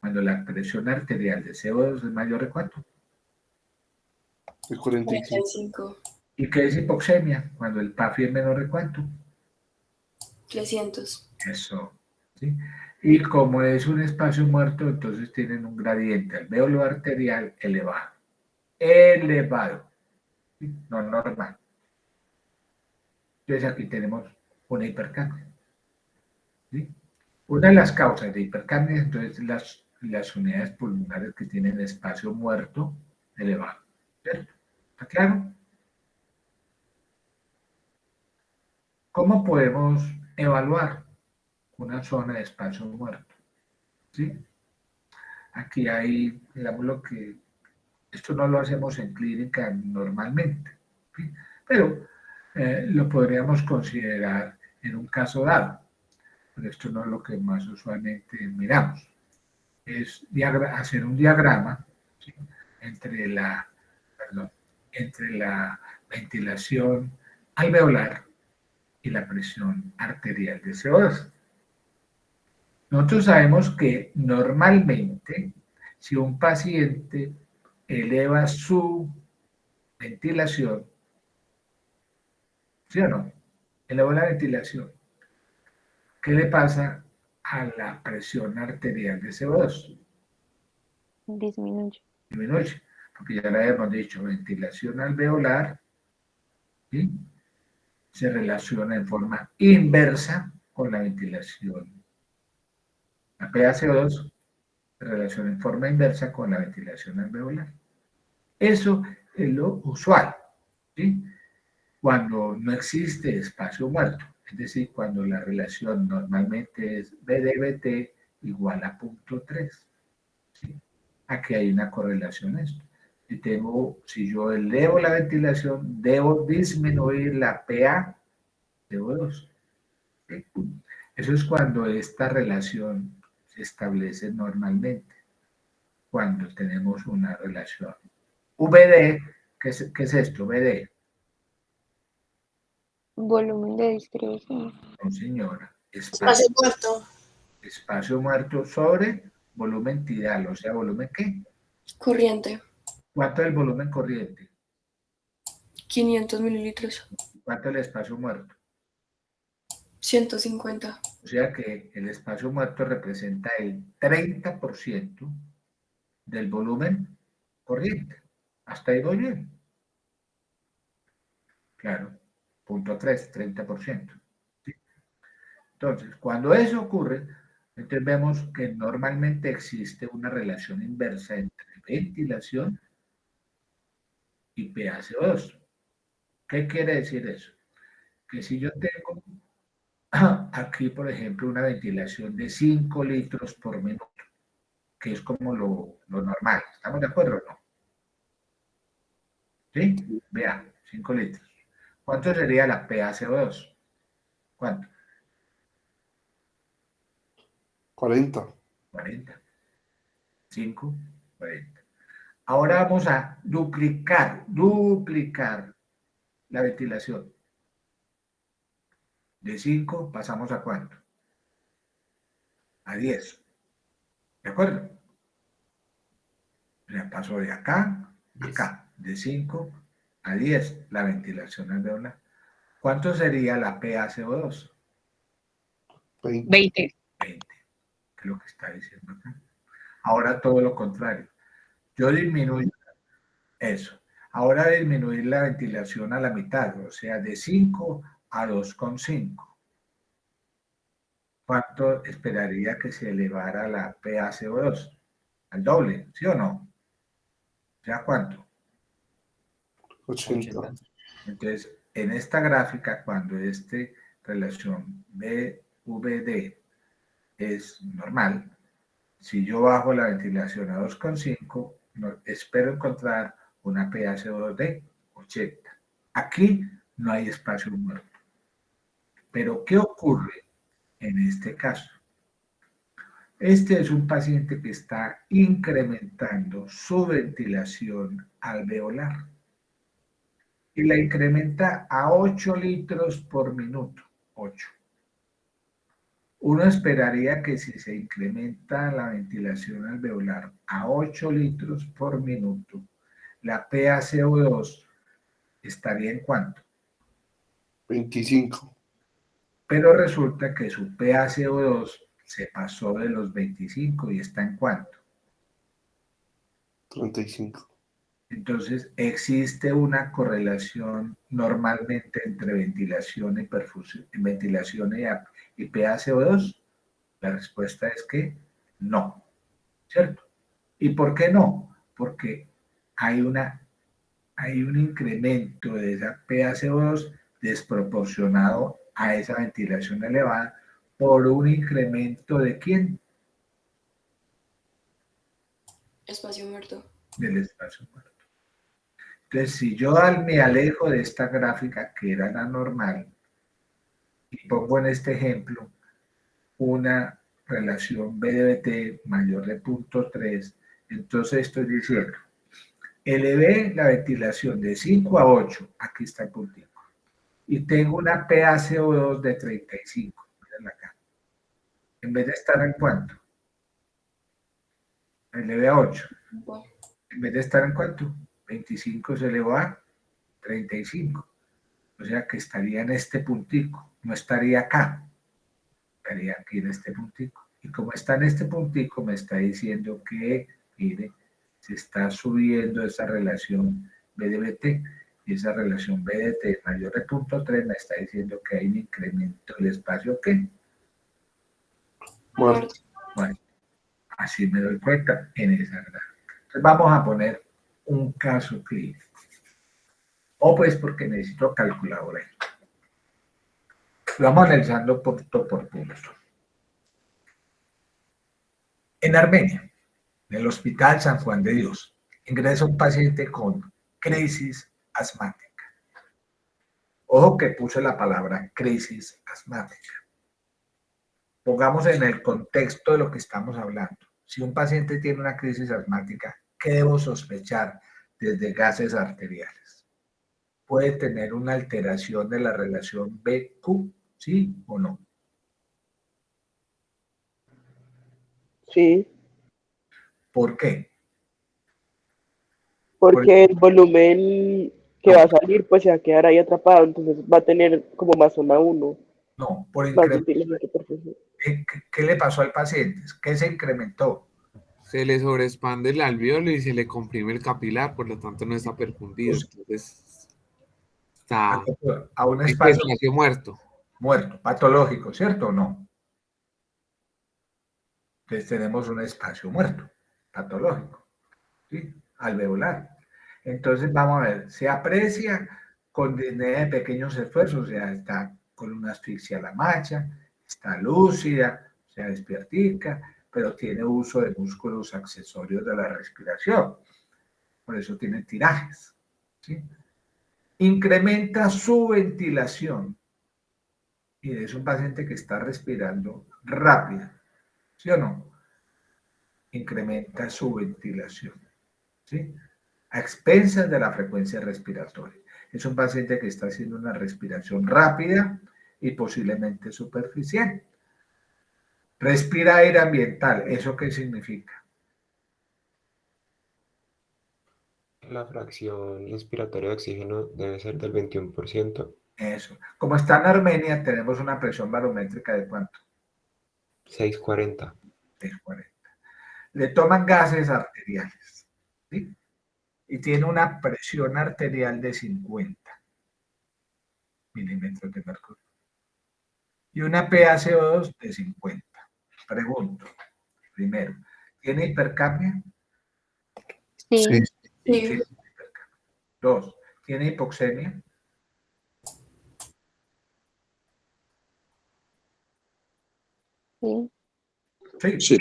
Cuando la presión arterial de CO2 es mayor de ¿cuánto? De 45. 45. ¿Y qué es hipoxemia? Cuando el PAFI es menor de ¿cuánto? 300. Eso, ¿sí? Y como es un espacio muerto, entonces tienen un gradiente alvéolo arterial elevado. Elevado, ¿sí? No normal. Entonces aquí tenemos una hipercapnia. ¿sí? Una de las causas de hipercapnia, entonces, las unidades pulmonares que tienen espacio muerto elevado, ¿cierto? ¿Está claro? ¿Cómo podemos evaluar una zona de espacio muerto? ¿Sí? Aquí hay, digamos, lo que esto no lo hacemos en clínica normalmente, ¿sí? Pero lo podríamos considerar en un caso dado, pero esto no es lo que más usualmente miramos. Es hacer un diagrama, ¿sí? entre la, perdón, entre la ventilación alveolar y la presión arterial de CO2. Nosotros sabemos que normalmente, si un paciente eleva su ventilación, ¿sí o no? Eleva la ventilación. ¿Qué le pasa a la presión arterial de CO2? Disminuye. Disminuye, porque ya le habíamos dicho, ventilación alveolar, ¿sí? Se relaciona en forma inversa con la ventilación. La PaCO2 se relaciona en forma inversa con la ventilación alveolar. Eso es lo usual, ¿sí? Cuando no existe espacio muerto, es decir, cuando la relación normalmente es BDBT igual a 0.3. ¿Sí? Aquí hay una correlación esto. Si yo elevo la ventilación, debo disminuir la PaCO2. ¿Sí? Eso es cuando esta relación se establece normalmente, cuando tenemos una relación. VD, ¿qué es esto? VD. Volumen de distribución. No, señora. Espacio muerto. Espacio muerto sobre volumen tidal, o sea, ¿volumen qué? Corriente. ¿Cuánto es el volumen corriente? 500 mililitros. ¿Cuánto es el espacio muerto? 150. O sea que el espacio muerto representa el 30% del volumen corriente. Hasta ahí voy bien. Claro, 0.3, 30%. ¿Sí? Entonces, cuando eso ocurre, entonces vemos que normalmente existe una relación inversa entre ventilación y PaCO2. ¿Qué quiere decir eso? Que si yo tengo aquí, por ejemplo, una ventilación de 5 litros por minuto, que es como lo normal, ¿estamos de acuerdo o no? ¿Sí? Vea, 5 litros. ¿Cuánto sería la PaCO2? ¿Cuánto? 40. 40. 5, 40. Ahora vamos a duplicar la ventilación. De 5 pasamos a ¿cuánto? A 10. ¿De acuerdo? Le paso de acá a acá. De 5 a 10 la ventilación alveolar. ¿Cuánto sería la PaCO2? 20. 20. 20. Que es lo que está diciendo acá. Ahora todo lo contrario. Yo disminuyo eso. Ahora disminuir la ventilación a la mitad, o sea, de 5 a 2,5. ¿Cuánto esperaría que se elevara la PaCO2? Al doble, ¿sí o no? ¿Ya cuánto? 80. Entonces, en esta gráfica, cuando esta relación BVD es normal, si yo bajo la ventilación a 2,5, espero encontrar una PaCO2 de 80. Aquí no hay espacio muerto. Pero, ¿qué ocurre en este caso? Este es un paciente que está incrementando su ventilación alveolar y la incrementa a 8 litros por minuto. 8. Uno esperaría que si se incrementa la ventilación alveolar a 8 litros por minuto, la PaCO2 estaría en ¿cuánto? 25. Pero resulta que su PaCO2 se pasó de los 25 y está en ¿cuánto? 35. Entonces, existe una correlación normalmente entre ventilación y perfusión, ventilación y PaCO2. La respuesta es que no, ¿cierto? ¿Y por qué no? Porque hay un incremento de esa PaCO2 desproporcionado a esa ventilación elevada por un incremento de ¿quién? Espacio muerto. Del espacio muerto. Entonces, si yo me alejo de esta gráfica que era la normal y pongo en este ejemplo una relación B de BT mayor de 0.3, entonces estoy diciendo, elevé la ventilación de 5 a 8, aquí está el puntico, y tengo una PaCO2 de 35, miren acá. En vez de estar en cuánto, elevé a 8. En vez de estar en cuánto, 25 se elevó a 35. O sea que estaría en este puntico, no estaría acá, estaría aquí en este puntico. Y como está en este puntico, me está diciendo que, mire, se está subiendo esa relación B de BT, y esa relación B de T mayor de 0.3 me está diciendo que hay un incremento del espacio, ¿qué? Muerto. Bueno, así me doy cuenta en esa gráfica. Entonces vamos a poner un caso clínico. O pues porque necesito calculadora. Lo vamos analizando punto por punto. En Armenia, en el Hospital San Juan de Dios, ingresa un paciente con crisis asmática. Ojo que puse la palabra crisis asmática. Pongamos en el contexto de lo que estamos hablando. Si un paciente tiene una crisis asmática, ¿qué debo sospechar desde gases arteriales? ¿Puede tener una alteración de la relación BQ, sí o no? Sí, ¿Por qué? porque el volumen que va a salir pues se va a quedar ahí atrapado, entonces va a tener como más zona 1, No, por más incremento. ventilación superficial. ¿Qué le pasó al paciente? ¿Qué se incrementó? Se le sobreexpande el alveolo y se le comprime el capilar, por lo tanto no está perfundido. Entonces está A un en espacio espacio muerto. muerto, patológico, ¿cierto o no? Entonces tenemos un espacio muerto, patológico, ¿sí? Alveolar. Entonces vamos a ver, se aprecia con disnea de pequeños esfuerzos, o sea, está con una asfixia a la macha, está lúcida, o sea, despiertica, pero tiene uso de músculos accesorios de la respiración. Por eso tiene tirajes, ¿sí? Incrementa su ventilación. Y es un paciente que está respirando rápido, ¿sí o no? Incrementa su ventilación, ¿sí? A expensas de la frecuencia respiratoria. Es un paciente que está haciendo una respiración rápida y posiblemente superficial. Respira aire ambiental. ¿Eso qué significa? La fracción inspiratoria de oxígeno debe ser del 21%. Eso. Como está en Armenia, tenemos una presión barométrica de ¿cuánto? 640. 640. Le toman gases arteriales, ¿sí? Y tiene una presión arterial de 50 milímetros de mercurio y una PaCO2 de 50. Pregunto, primero, ¿tiene hipercapnia? Sí, Sí. ¿Y Sí. qué es hipercapnia? Dos, ¿tiene hipoxemia? sí. Sí. Sí.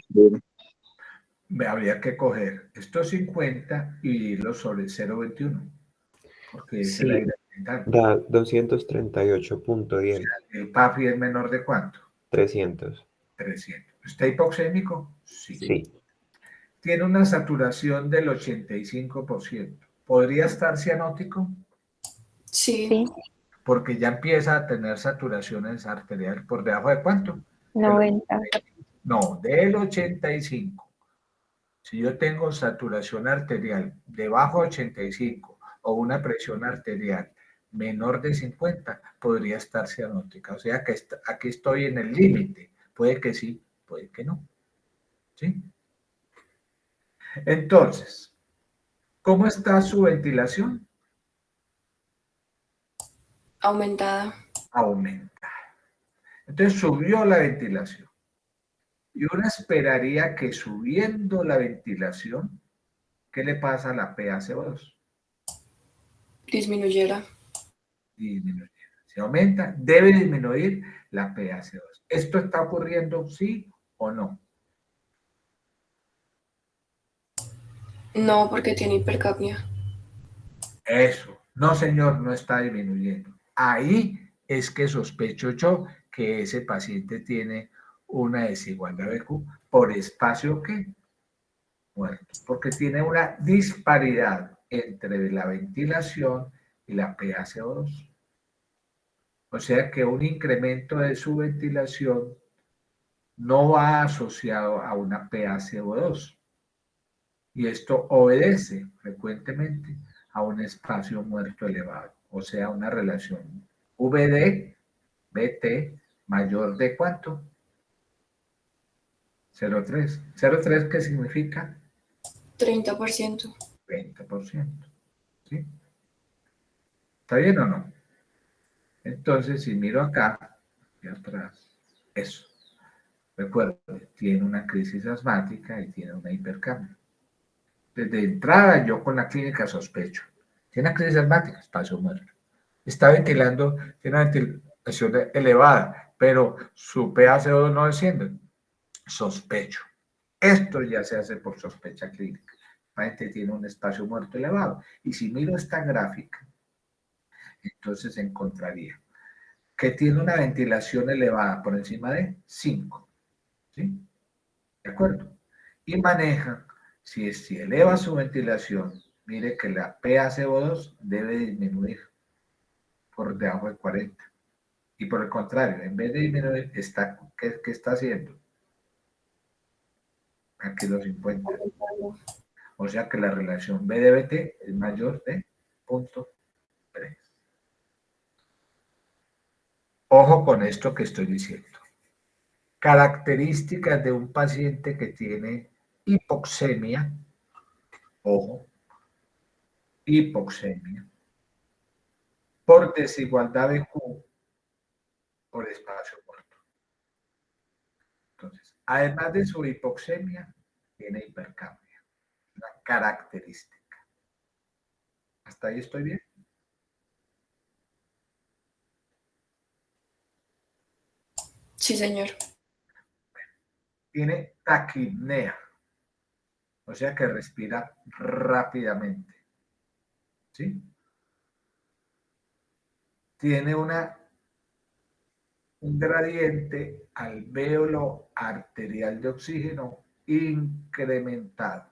Me habría que coger estos 50 y dividirlos sobre 0,21, porque es el Sí, aire ambiental. da 238.10. El PAFI es menor de ¿cuánto? 300. 300. ¿Está hipoxémico? Sí. Sí. Tiene una saturación del 85%. ¿Podría estar cianótico? Sí. Sí, Porque ya empieza a tener saturaciones arteriales por debajo de ¿cuánto? 90. No, del 85. Si yo tengo saturación arterial debajo de 85 o una presión arterial menor de 50, podría estar cianótica. O sea que aquí estoy en el límite. Puede que sí, puede que no. ¿Sí? Entonces, ¿cómo está su ventilación? Aumentada. Aumenta. Entonces subió la ventilación. Y uno esperaría que subiendo la ventilación, ¿qué le pasa a la PaCO2? Disminuyera. Disminuye. Si aumenta, debe disminuir la PaCO2. ¿Esto está ocurriendo, sí o no? No, porque tiene hipercapnia. Eso. No, señor, no está disminuyendo. Ahí es que sospecho yo que ese paciente tiene una desigualdad de Q por espacio que muerto, porque tiene una disparidad entre la ventilación y la PaCO2. O sea que un incremento de su ventilación no va asociado a una PaCO2. Y esto obedece frecuentemente a un espacio muerto elevado, o sea, una relación VD-BT mayor de ¿cuánto? 0,3. ¿0,3 qué significa? 30%. 20%. ¿Sí? ¿Está bien o no? Entonces, si miro acá y atrás, eso. Recuerden, tiene una crisis asmática y tiene una hipercapnia. Desde entrada, yo con la clínica sospecho. Tiene una crisis asmática, espacio muerto. Está ventilando, tiene una ventilación elevada, pero su PaCO2 no desciende. Sospecho. Esto ya se hace por sospecha clínica. La gente tiene un espacio muerto elevado. Y si miro esta gráfica, entonces encontraría que tiene una ventilación elevada por encima de 5. ¿Sí? ¿De acuerdo? Y maneja, si eleva su ventilación, mire que la PaCO2 debe disminuir por debajo de 40. Y por el contrario, en vez de disminuir, ¿qué está haciendo? Aquí los 50. O sea que la relación B-DBT es mayor de 0,3. Ojo con esto que estoy diciendo. Características de un paciente que tiene hipoxemia, ojo, hipoxemia, por desigualdad de Q por espacio muerto. Entonces, además de su hipoxemia, tiene hipercapnia, una característica. ¿Hasta ahí estoy bien? Sí, señor. Tiene taquipnea, o sea que respira rápidamente. ¿Sí? Tiene un gradiente alvéolo arterial de oxígeno incrementado.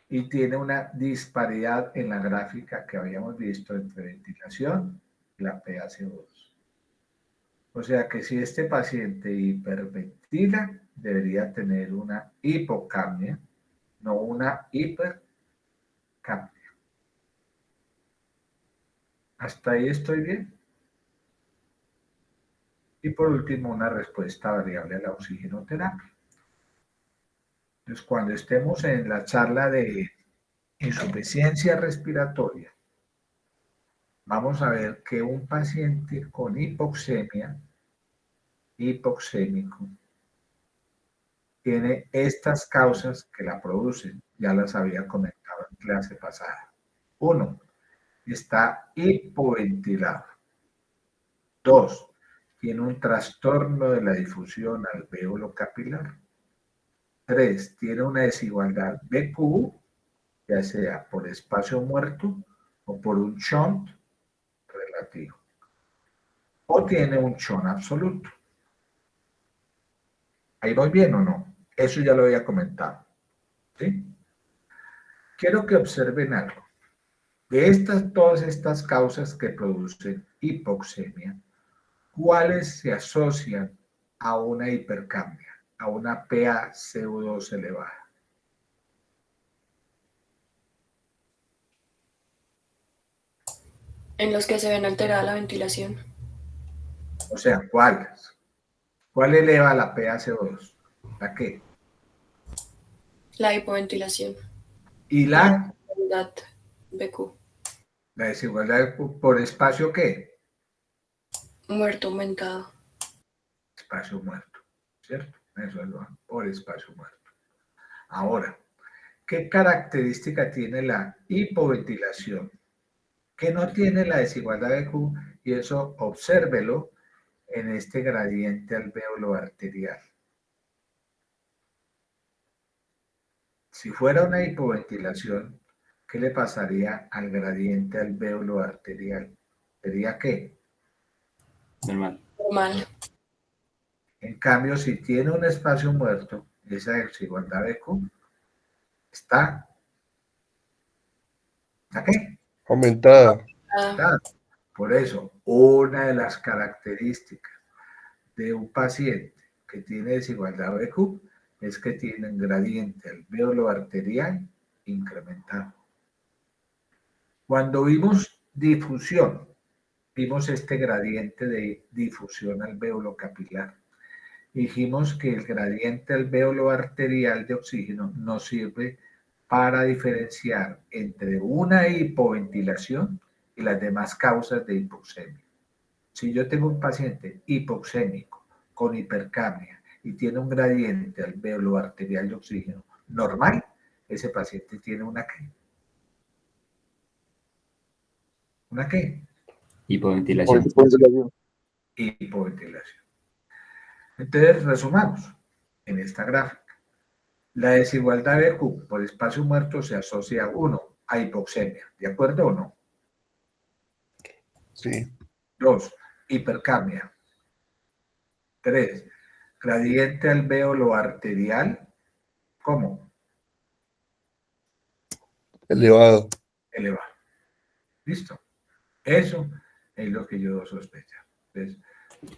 Y tiene una disparidad en la gráfica que habíamos visto entre ventilación y la PaCO2. O sea que si este paciente hiperventila, debería tener una hipocapnia, no una hipercapnia. ¿Hasta ahí estoy bien? Y por último, una respuesta variable a la oxigenoterapia. Entonces, cuando estemos en la charla de insuficiencia respiratoria, vamos a ver que un paciente con hipoxemia, hipoxémico, tiene estas causas que la producen. Ya las había comentado en clase pasada. 1. Está hipoventilado. 2. Tiene un trastorno de la difusión alvéolo capilar. 3. Tiene una desigualdad BQ, ya sea por espacio muerto o por un shunt relativo. O tiene un shunt absoluto. ¿Ahí voy bien o no? Eso ya lo había comentado. ¿Sí? Quiero que observen algo. De todas estas causas que producen hipoxemia, ¿cuáles se asocian a una hipercapnia, a una PaCO2 elevada? En los que se ven alterada la ventilación. O sea, ¿cuáles? ¿Cuál eleva la PaCO2? ¿La qué? La hipoventilación. ¿Y la Desigualdad BQ. desigualdad por espacio qué? Muerto aumentado. espacio muerto, ¿cierto? Eso es por espacio muerto. Ahora, ¿qué característica tiene la hipoventilación? Que no tiene la desigualdad de Q, y eso obsérvelo en este gradiente alvéolo arterial. Si fuera una hipoventilación, ¿qué le pasaría al gradiente alvéolo arterial? ¿Sería qué? Normal. Normal. En cambio, si tiene un espacio muerto, esa desigualdad de Q está ¿qué? Aumentada. Ah, Por eso, una de las características de un paciente que tiene desigualdad de Q es que tiene un gradiente alvéolo arterial incrementado. Cuando vimos difusión, vimos este gradiente de difusión alvéolo capilar. Dijimos que el gradiente alvéolo arterial de oxígeno nos sirve para diferenciar entre una hipoventilación y las demás causas de hipoxemia. Si yo tengo un paciente hipoxémico con hipercapnia y tiene un gradiente alvéolo arterial de oxígeno normal, ese paciente tiene una ¿qué? ¿Una qué? Hipoventilación. Hipoventilación. Entonces, resumamos en esta gráfica. La desigualdad de Q por espacio muerto se asocia, 1, a hipoxemia, ¿de acuerdo o no? Sí. 2, hipercapnia. 3, gradiente alvéolo arterial, ¿cómo? Elevado. Elevado. ¿Listo? Eso es lo que yo sospecho. Entonces,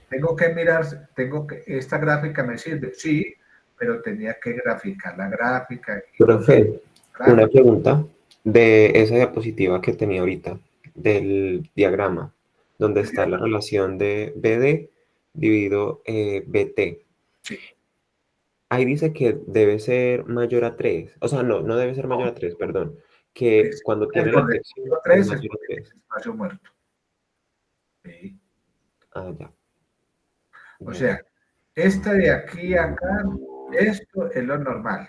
tengo que mirar, esta gráfica me sirve, sí, pero tenía que graficar la gráfica. Profe, una pregunta de esa diapositiva que tenía ahorita, del diagrama, donde está la relación de BD dividido BT. Sí. Ahí dice que debe ser mayor a 3. O sea, no debe ser mayor a 3, perdón. Que cuando tiene la flexión es 3 es mayor a 3. espacio muerto. Sí. Ah, ya. O sea, esta de aquí a acá, esto es lo normal.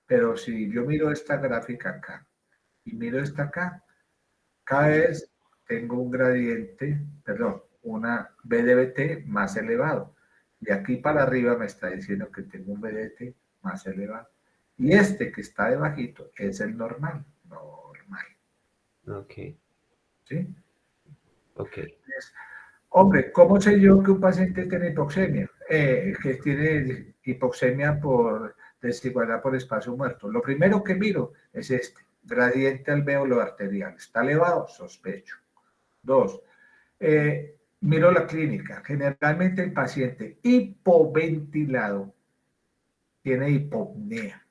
Pero si yo miro esta gráfica acá y miro esta acá, cada vez tengo un gradiente, perdón, una BDBT más elevado. Y aquí para arriba me está diciendo que tengo un BDT más elevado. Y este que está debajito es el normal. Normal. Ok. ¿Sí? Ok. Hombre, ¿cómo sé yo que un paciente tiene hipoxemia? Que tiene hipoxemia por desigualdad por espacio muerto. Lo primero que miro es este, gradiente alvéolo arterial. ¿Está elevado? Sospecho. 2, miro la clínica. Generalmente el paciente hipoventilado tiene hipopnea.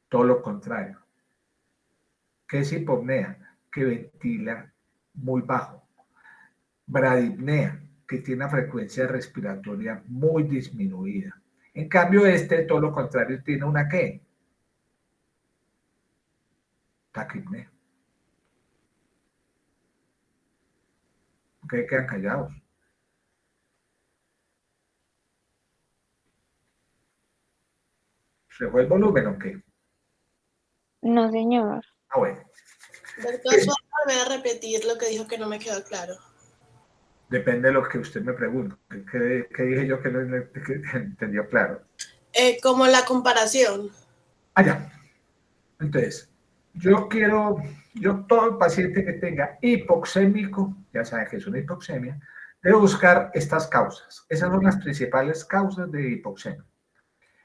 Todo lo contrario. ¿Qué es hipopnea? Que ventila muy bajo. Bradipnea, que tiene una frecuencia respiratoria muy disminuida. En cambio, todo lo contrario, tiene una ¿qué? Taquipnea. ¿Por qué quedan callados? ¿Se fue el volumen o qué? No, señor. Ah, bueno. Doctor, ¿puedo volver a repetir lo que dijo que no me quedó claro? Depende de lo que usted me pregunte. ¿Qué dije yo que no entendió claro? Como la comparación. Ya. Entonces, todo paciente que tenga hipoxémico, ya saben que es una hipoxemia, debe buscar estas causas. Esas son las principales causas de hipoxemia.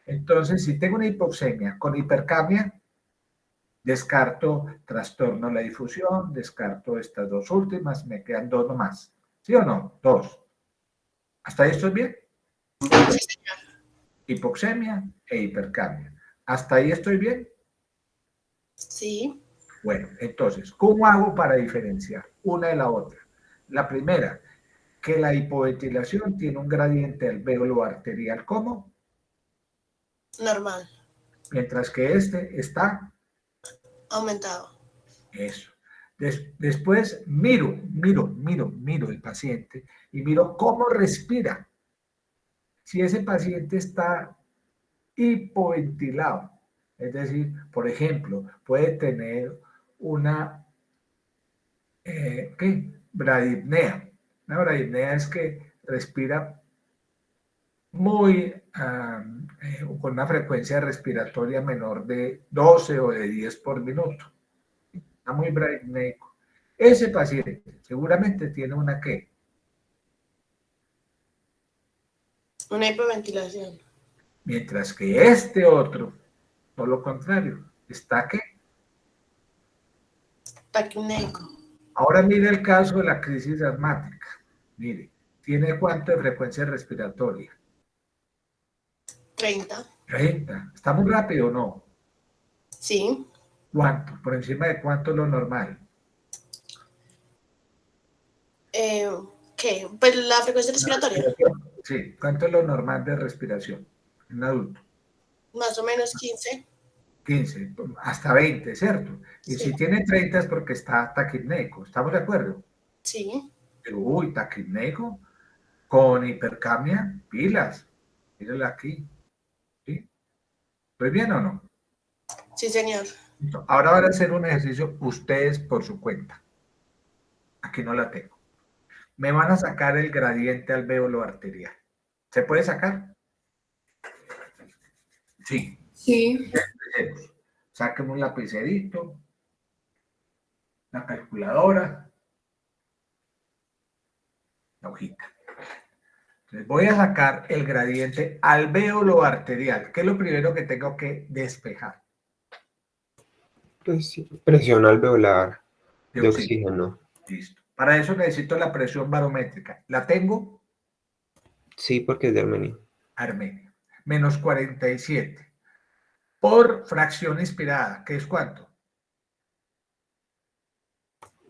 Entonces, si tengo una hipoxemia con hipercapnia, descarto trastorno de la difusión, descarto estas dos últimas, me quedan 2 nomás. ¿Sí o no? 2. ¿Hasta ahí estoy bien? Sí, señor. Hipoxemia e hipercapnia. ¿Hasta ahí estoy bien? Sí. Bueno, entonces, ¿cómo hago para diferenciar una de la otra? La primera, que la hipoventilación tiene un gradiente alvéolo arterial ¿cómo? Normal. Mientras que este está Aumentado. eso. Después miro el paciente y miro cómo respira. Si ese paciente está hipoventilado, es decir, por ejemplo, puede tener una bradipnea. Una bradipnea es que respira con una frecuencia respiratoria menor de 12 o de 10 por minuto. Está muy bradipneico. Ese paciente seguramente tiene una ¿qué? Una hipoventilación. Mientras que este otro, por lo contrario, está ¿qué? Taquipneico. Ahora mire el caso de la crisis asmática. Mire, ¿tiene cuánto de frecuencia respiratoria? 30. 30. ¿Está muy rápido o no? Sí. ¿Cuánto? ¿Por encima de cuánto es lo normal? ¿Qué? Pues la frecuencia respiratoria. Sí, ¿cuánto es lo normal de respiración en un adulto? Más o menos 15. 15, hasta 20, ¿cierto? Y Sí. si tiene 30 es porque está taquipneico, ¿estamos de acuerdo? Sí. Pero, uy, taquipneico con hipercapnia, pilas, mírala aquí, ¿sí? ¿Estoy bien o no? Sí, señor. Ahora van a hacer un ejercicio ustedes por su cuenta. Aquí no la tengo. Me van a sacar el gradiente alvéolo arterial. ¿Se puede sacar? Sí. Sí. Empecemos. Sáquenme un lapicerito, la calculadora, la hojita. Entonces voy a sacar el gradiente alvéolo arterial, que es lo primero que tengo que despejar. Pues sí, presión alveolar De de oxígeno. oxígeno. Listo. Para eso necesito la presión barométrica. ¿La tengo? Sí, porque es de Armenia. Armenia. Menos 47. Por fracción inspirada, ¿que es cuánto?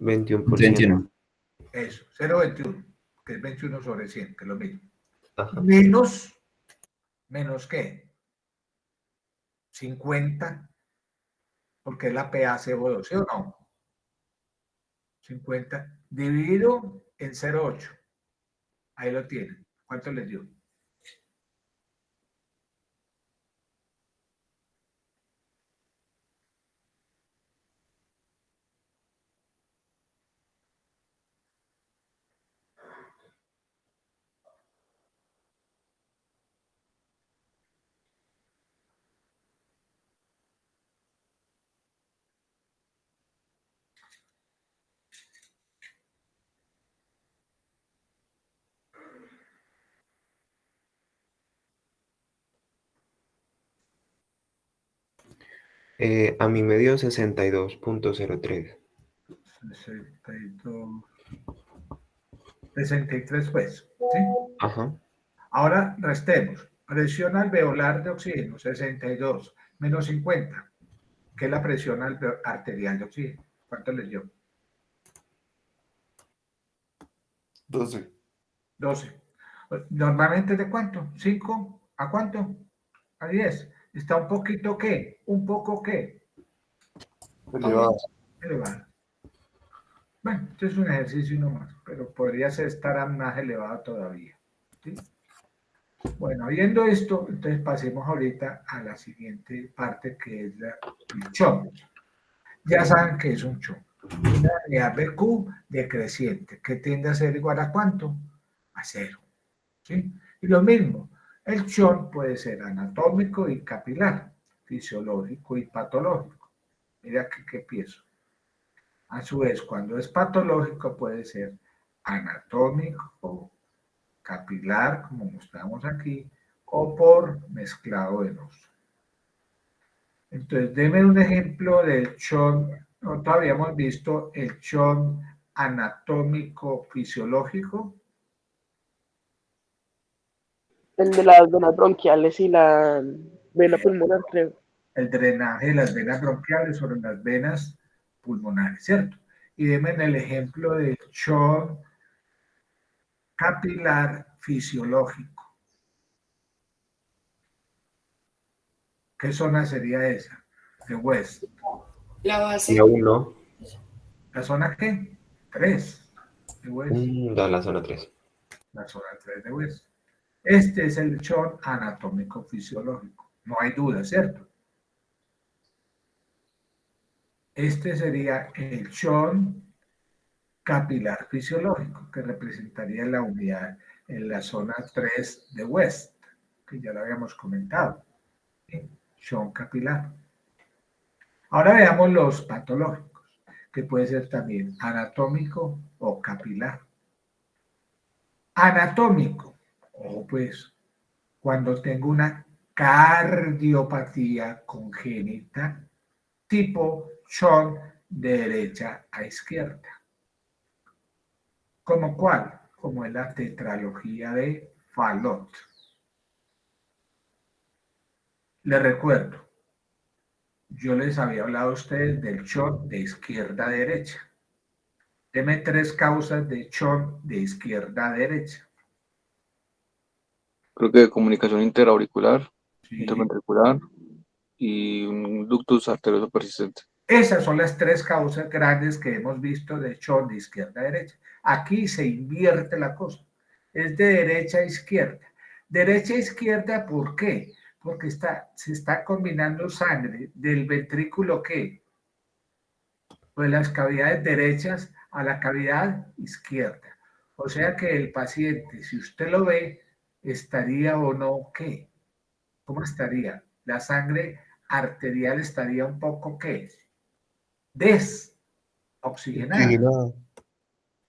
21%. 21. Eso, 0,21, que es 21 sobre 100, que es lo mismo. Ajá. Menos ¿qué? 50, porque es la PaCO2, ¿sí o no? 50 dividido en 0,8. Ahí lo tienen. ¿Cuánto les dio? A mí me dio 62.03. 62, 63, pues. ¿Sí? Ajá. Ahora restemos. Presión alveolar de oxígeno, 62, menos 50, que es la presión arterial de oxígeno. ¿Cuánto les dio? 12. 12. Normalmente ¿de cuánto? ¿5? ¿A cuánto? A 10. ¿Está un poquito qué? ¿Un poco qué? Elevado. Elevado. Bueno, este es un ejercicio nomás, pero podría estar más elevado todavía. ¿Sí? Bueno, viendo esto, entonces pasemos ahorita a la siguiente parte, que es el CHON. Ya saben que es un CHON. Una unidad BQ decreciente, que tiende a ser igual a ¿cuánto? A 0. ¿Sí? Y lo mismo, el CHON puede ser anatómico y capilar, fisiológico y patológico. Mira aquí qué pienso. A su vez, cuando es patológico puede ser anatómico, capilar, como mostramos aquí, o por mezclado venoso. Entonces, denme un ejemplo del CHON. Nosotros habíamos visto el CHON anatómico fisiológico. El de las venas bronquiales y la vena pulmonar, creo. El drenaje de las venas bronquiales sobre las venas pulmonares, ¿cierto? Y denme el ejemplo del CHON capilar fisiológico. ¿Qué zona sería esa? De West. La base. La 1. ¿La zona qué? 3 de West. La zona 3. La zona 3 de West. Este es el chon anatómico fisiológico. No hay duda, ¿cierto? Este sería el chon capilar fisiológico, que representaría la unidad en la zona 3 de West, que ya lo habíamos comentado. ¿Sí? Chon capilar. Ahora veamos los patológicos, que puede ser también anatómico o capilar. Anatómico, ojo pues, cuando tengo una cardiopatía congénita, tipo chon de derecha a izquierda. ¿Como cuál? Como en la tetralogía de Fallot. Les recuerdo, yo les había hablado a ustedes del chon de izquierda a derecha. Deme 3 causas de chon de izquierda a derecha. Creo que comunicación interauricular, ¿Sí? interventricular y un ductus arterioso persistente. Esas son las 3 causas grandes que hemos visto de chon de izquierda a derecha. Aquí se invierte la cosa. Es de derecha a izquierda. Derecha a izquierda, ¿por qué? Porque se está combinando sangre del ventrículo ¿qué? Pues las cavidades derechas a la cavidad izquierda. O sea que el paciente, si usted lo ve, estaría o no ¿qué? ¿Cómo estaría? La sangre arterial estaría un poco ¿qué? Desoxigenada.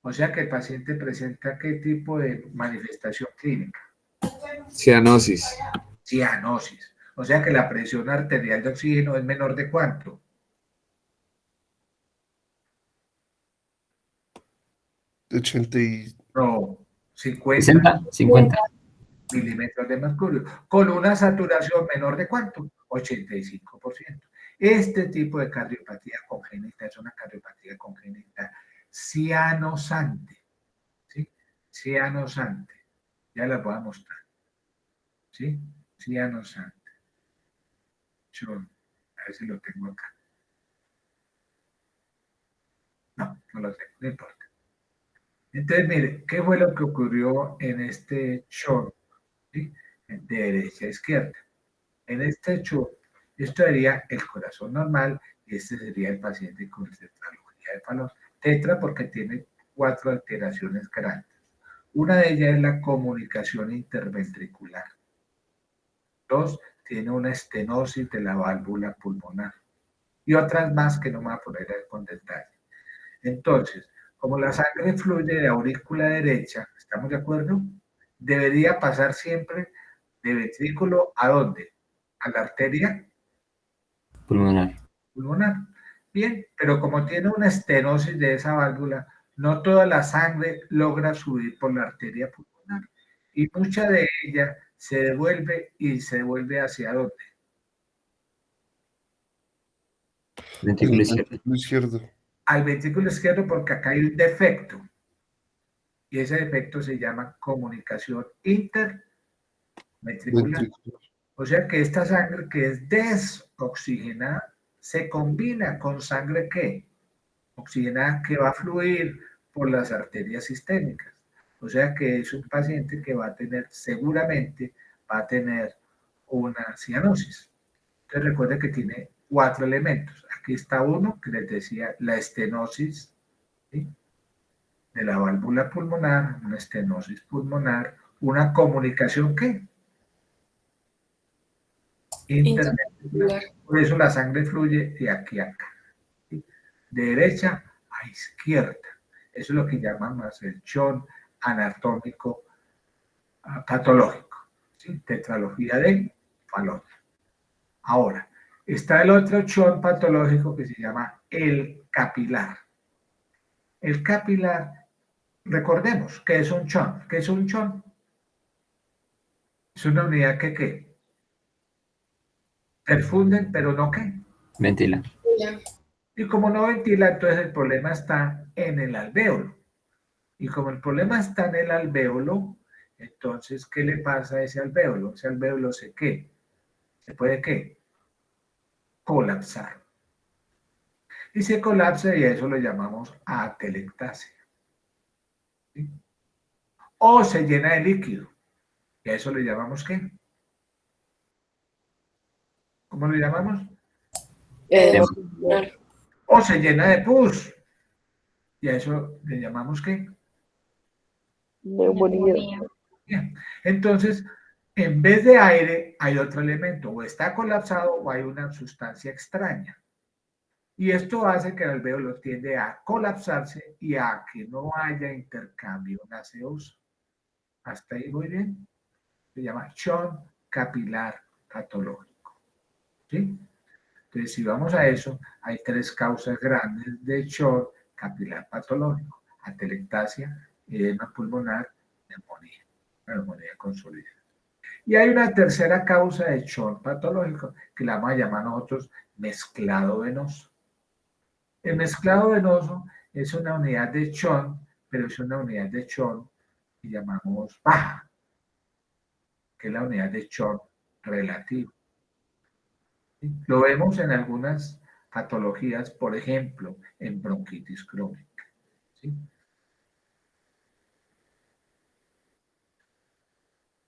O sea que el paciente presenta ¿qué tipo de manifestación clínica? Cianosis. Cianosis. O sea que la presión arterial de oxígeno es menor de ¿cuánto? 80 y... No, 50 60, 50. milímetros de mercurio. Con una saturación menor de ¿cuánto? 85%. Este tipo de cardiopatía congénita es una cardiopatía congénita cianosante. ¿Sí? Cianosante. Ya la voy a mostrar. ¿Sí? Cianosante. A ver si lo tengo acá. No, no lo tengo, no importa. Entonces, mire, ¿qué fue lo que ocurrió en este chon? ¿Sí? De derecha a izquierda. En este chon, esto sería el corazón normal y este sería el paciente con tetralogía de Fallot. Tetra porque tiene 4 alteraciones grandes. Una de ellas es la comunicación interventricular. 2, tiene una estenosis de la válvula pulmonar. Y otras más que no me voy a poner con detalle. Entonces, como la sangre fluye de aurícula derecha, ¿estamos de acuerdo? Debería pasar siempre de ventrículo ¿a dónde? ¿A la arteria? Pulmonar. Pulmonar. Bien, pero como tiene una estenosis de esa válvula, no toda la sangre logra subir por la arteria pulmonar. Y mucha de ella se devuelve y se devuelve ¿hacia dónde? Ventrículo izquierdo. izquierdo. Al ventrículo izquierdo porque acá hay un defecto. Y ese defecto se llama comunicación interventricular. O sea que esta sangre que es desoxigenada se combina con sangre ¿qué? Oxigenada que va a fluir por las arterias sistémicas. O sea que es un paciente que va a tener, seguramente, va a tener una cianosis. Entonces recuerden que tiene 4 elementos. Aquí está uno que les decía, la estenosis, ¿sí? De la válvula pulmonar, una estenosis pulmonar, una comunicación ¿qué? Interventricular. Por eso la sangre fluye de aquí a acá, ¿sí? De derecha a izquierda. Eso es lo que llamamos el chon anatómico patológico, ¿sí? Tetralogía de Fallot. Ahora, está el otro chon patológico que se llama el capilar. El capilar, recordemos, ¿qué es un chon? ¿Qué es un chon? Es una unidad que ¿qué? Perfunden, pero no ¿qué? Ventila. Y como no ventila, entonces el problema está en el alvéolo. Y como el problema está en el alvéolo, entonces, ¿qué le pasa a ese alvéolo? Ese alvéolo se ¿qué? ¿Se puede qué? Colapsar. y se colapsa y a eso lo llamamos atelectasia. ¿Sí? O se llena de líquido y a eso le llamamos ¿qué? ¿Cómo lo llamamos? O se llena de pus y a eso le llamamos ¿qué? Neumonía. Bien. Entonces, en vez de aire hay otro elemento, o está colapsado o hay una sustancia extraña. Y esto hace que el alvéolo tiende a colapsarse y a que no haya intercambio gaseoso. Hasta ahí muy bien. Se llama shock capilar patológico. ¿Sí? Entonces, si vamos a eso, hay tres causas grandes de shock capilar patológico: atelectasia, edema pulmonar, neumonía consolidada. Y hay una tercera causa de shock patológico que la vamos a llamar nosotros mezclado venoso. El mezclado venoso es una unidad de shock, pero es una unidad de shock que llamamos baja, que es la unidad de shock relativo. ¿Sí? Lo vemos en algunas patologías, por ejemplo, en bronquitis crónica. ¿Sí?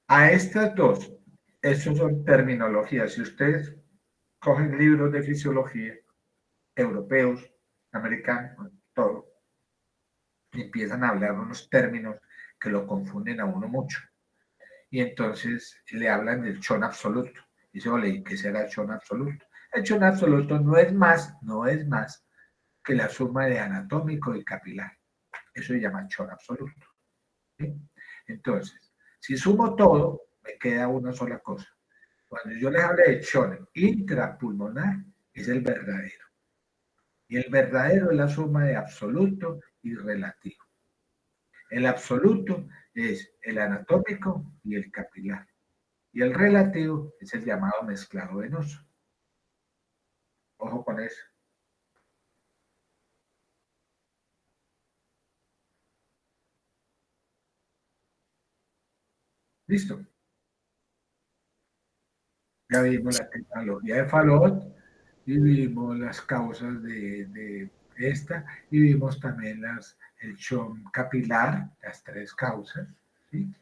A estas dos, esas son terminologías. Si ustedes cogen libros de fisiología, europeos, americanos, todo, y empiezan a hablar unos términos que lo confunden a uno mucho. Y entonces le hablan del shock absoluto. Y dice, ole, ¿qué será el shock absoluto? El shock absoluto no es más que la suma de anatómico y capilar. Eso se llama shock absoluto. ¿Sí? Entonces, si sumo todo, me queda una sola cosa. Cuando yo les hable de shock intrapulmonar, es el verdadero. Y el verdadero es la suma de absoluto y relativo. El absoluto es el anatómico y el capilar. Y el relativo es el llamado mezclado venoso. Ojo con eso. ¿Listo? Ya vimos la tecnología de Fallot y vimos las causas de esta y vimos también el shock capilar, las tres causas. ¿Sí?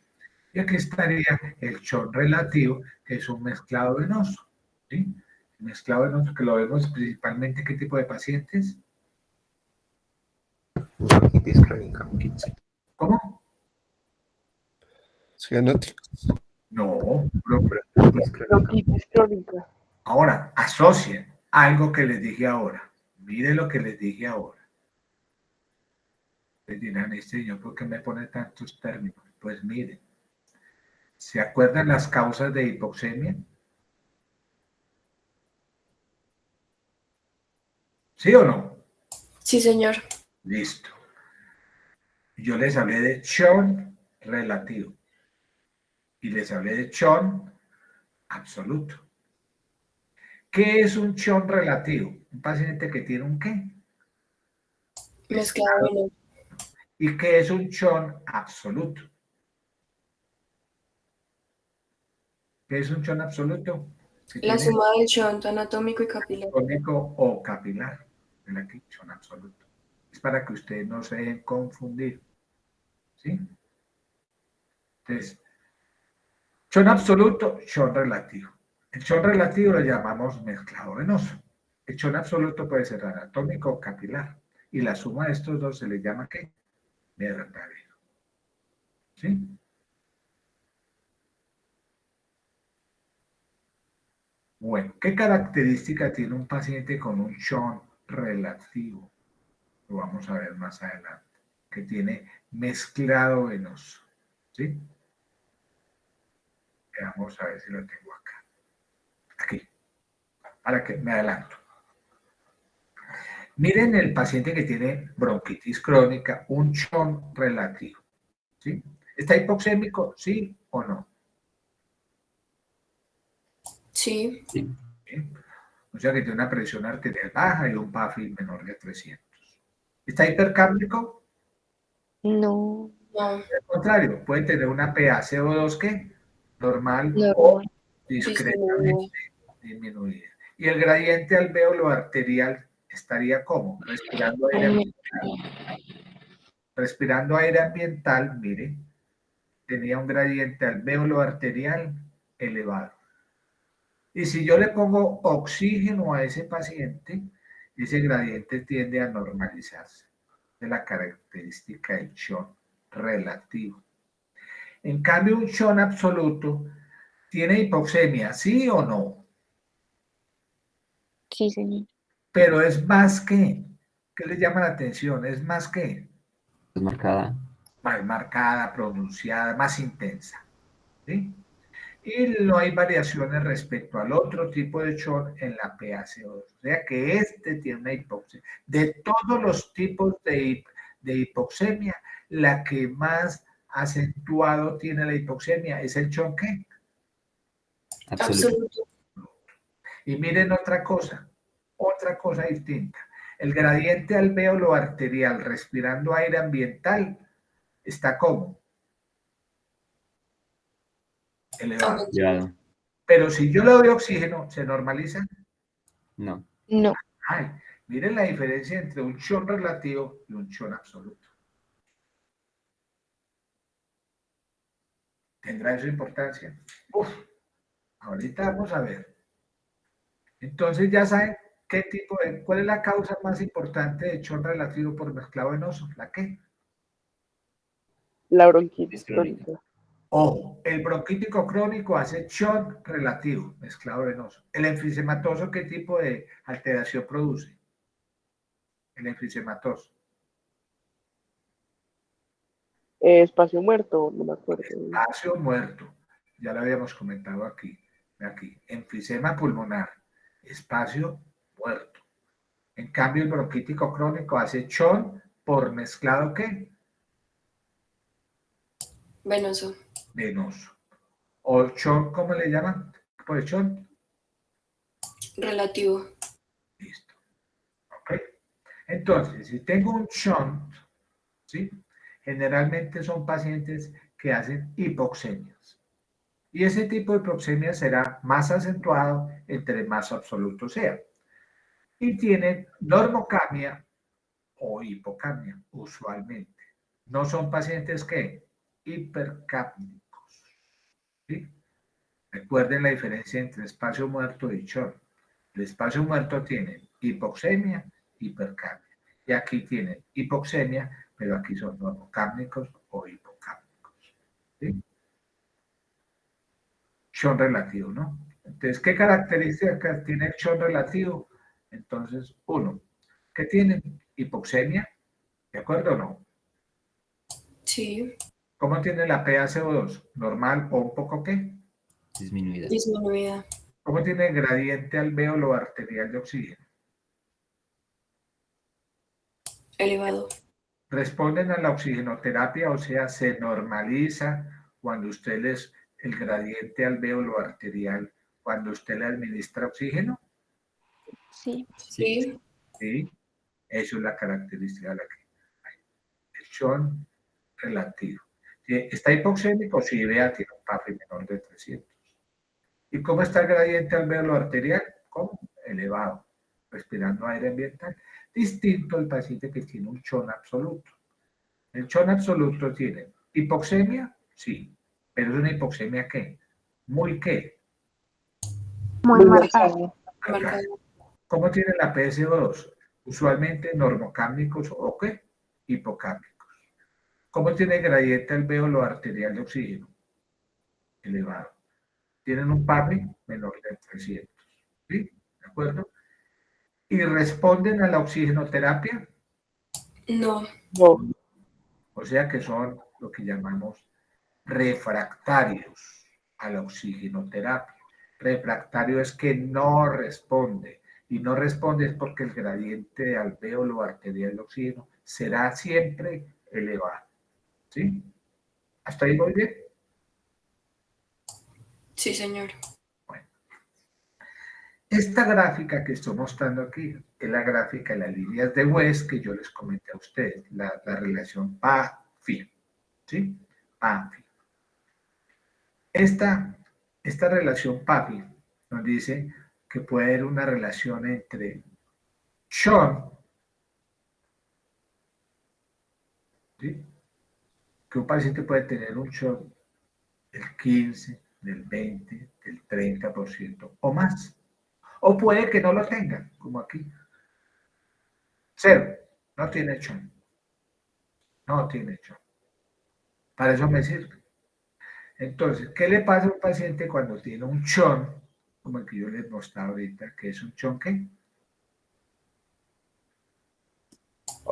Y aquí estaría el shock relativo, que es un mezclado venoso. ¿Sí? El mezclado venoso que lo vemos principalmente, ¿qué tipo de pacientes? Bronquitis crónica. ¿Cómo? Cianóticos. No, Bronquitis crónica. ahora, asocien algo que les dije ahora. Mire lo que les dije ahora. Les dirán, señor, ¿por qué me pone tantos términos? Pues miren, ¿se acuerdan las causas de hipoxemia? ¿Sí o no? Sí, señor. Listo. Yo les hablé de shock relativo y les hablé de shock absoluto. ¿Qué es un shock relativo? Un paciente que tiene un ¿qué? Mezclado venoso. ¿Y qué es un shock absoluto? ¿Qué es un shock absoluto? La suma del shock anatómico y capilar. Anatómico o capilar. El aquí, shock absoluto. Es para que ustedes no se dejen confundir. ¿Sí? Entonces, shock absoluto, shock relativo. El shock relativo lo llamamos mezclado venoso. El shock absoluto puede ser anatómico o capilar. Y la suma de estos dos se le llama ¿qué? Verdadero. ¿Sí? Bueno, ¿qué característica tiene un paciente con un shock relativo? Lo vamos a ver más adelante. Que tiene mezclado venoso. ¿Sí? Vamos a ver si lo tengo acá. Aquí. Para que me adelanto. Miren el paciente que tiene bronquitis crónica, un shock relativo. ¿Sí? ¿Está hipoxémico? ¿Sí o no? Sí. Sí. ¿Sí? O sea que tiene una presión arterial baja y un PAFI menor de 300. ¿Está hipercámbrico? No, No. Al contrario, puede tener una PaCO2 ¿qué? Normal o no. discretamente disminuida. Y el gradiente alvéolo arterial estaría como respirando aire ambiental. Respirando aire ambiental, mire, tenía un gradiente alvéolo arterial elevado. Y si yo le pongo oxígeno a ese paciente, ese gradiente tiende a normalizarse. De la característica del Shunt relativo. En cambio, un Shunt absoluto tiene hipoxemia, ¿sí o no? Sí, señor. Pero es más que, ¿qué le llama la atención? Es más que, Es marcada. más marcada, pronunciada, más intensa, ¿sí? Y no hay variaciones respecto al otro tipo de Shunt en la PaCO2. O sea que este tiene una hipoxemia. De todos los tipos de hipoxemia, la que más acentuado tiene la hipoxemia es el Shunt ¿qué? Absoluto. Absoluto. Y miren otra cosa distinta. El gradiente alvéolo arterial respirando aire ambiental está como elevado. Llevado. Pero si yo le doy oxígeno, ¿se normaliza? No. No. Ay, miren la diferencia entre un Shunt relativo y un Shunt absoluto. ¿Tendrá eso importancia? Uf, ahorita vamos a ver. Entonces ya saben qué tipo de, cuál es la causa más importante de Shunt relativo por mezclado venoso. ¿La qué? La bronquitis Es crónica. crónica. Ojo, el bronquítico crónico hace Shunt relativo, mezclado venoso. El enfisematoso, ¿qué tipo de alteración produce? El enfisematoso. Espacio muerto, no me acuerdo. Espacio muerto. Ya lo habíamos comentado aquí. Aquí. Enfisema pulmonar. Espacio muerto. En cambio, el bronquítico crónico hace Shunt por mezclado ¿qué? Venoso. Venoso. O Shunt, ¿cómo le llaman? ¿Por el Shunt? Relativo. Listo. ¿Ok? Entonces, si tengo un Shunt, ¿sí? Generalmente son pacientes que hacen hipoxemias. Y ese tipo de hipoxemia será más acentuado entre más absoluto sea. Y tienen normocamia o hipocamia, usualmente. No son pacientes que hipercápnicos. ¿Sí? Recuerden la diferencia entre espacio muerto y Shunt. El espacio muerto tiene hipoxemia, hipercamia. Y aquí tienen hipoxemia, pero aquí son normocámnicos o hipocámnicos. ¿Sí? Shunt relativo, ¿no? Entonces, ¿qué características tiene el Shunt relativo? Entonces, uno, ¿qué tienen? Hipoxemia, ¿de acuerdo o no? Sí. ¿Cómo tiene la PaCO2? ¿Normal o un poco qué? Disminuida. Disminuida. ¿Cómo tiene el gradiente alvéolo arterial de oxígeno? Elevado. Responden a la oxigenoterapia, o sea, se normaliza cuando usted les, el gradiente alvéolo arterial, cuando usted le administra oxígeno. Sí. Sí. ¿Sí? Eso es la característica de la que hay. El Shunt relativo. ¿Está hipoxémico? Sí, vea, tiene un PAFI menor de 300. ¿Y cómo está el gradiente alvéolo arterial? ¿Cómo? Elevado, respirando aire ambiental. Distinto al paciente que tiene un Shunt absoluto. El Shunt absoluto tiene hipoxemia, sí, pero es una hipoxemia ¿qué? Muy ¿qué? Muy marcado. Marcado. ¿Cómo tiene la PSO2? Usualmente normocámnicos o ¿qué? Hipocámnicos. ¿Cómo tiene el gradiente alvéolo arterial de oxígeno? Elevado. Tienen un PAFI menor de 300. ¿Sí? ¿De acuerdo? ¿Y responden a la oxigenoterapia? No. No, O sea que son lo que llamamos refractarios a la oxigenoterapia. Refractario es que no responde. Y no responde es porque el gradiente de alvéolo arterial de oxígeno será siempre elevado. ¿Sí? ¿Hasta ahí voy bien? Sí, señor. Bueno. Esta gráfica que estoy mostrando aquí es la gráfica de las líneas de West que yo les comenté a ustedes, la relación PA-Phi. ¿Sí? PA-Phi. Esta relación PAFI nos dice que puede haber una relación entre chon, ¿sí? Que un paciente puede tener un chon del 15, del 20, del 30% o más. O puede que no lo tenga, como aquí. 0, no tiene chon. No tiene chon. Para eso me sirve. Entonces, ¿qué le pasa a un paciente cuando tiene un chon, como el que yo les mostraba ahorita, que es un chon qué?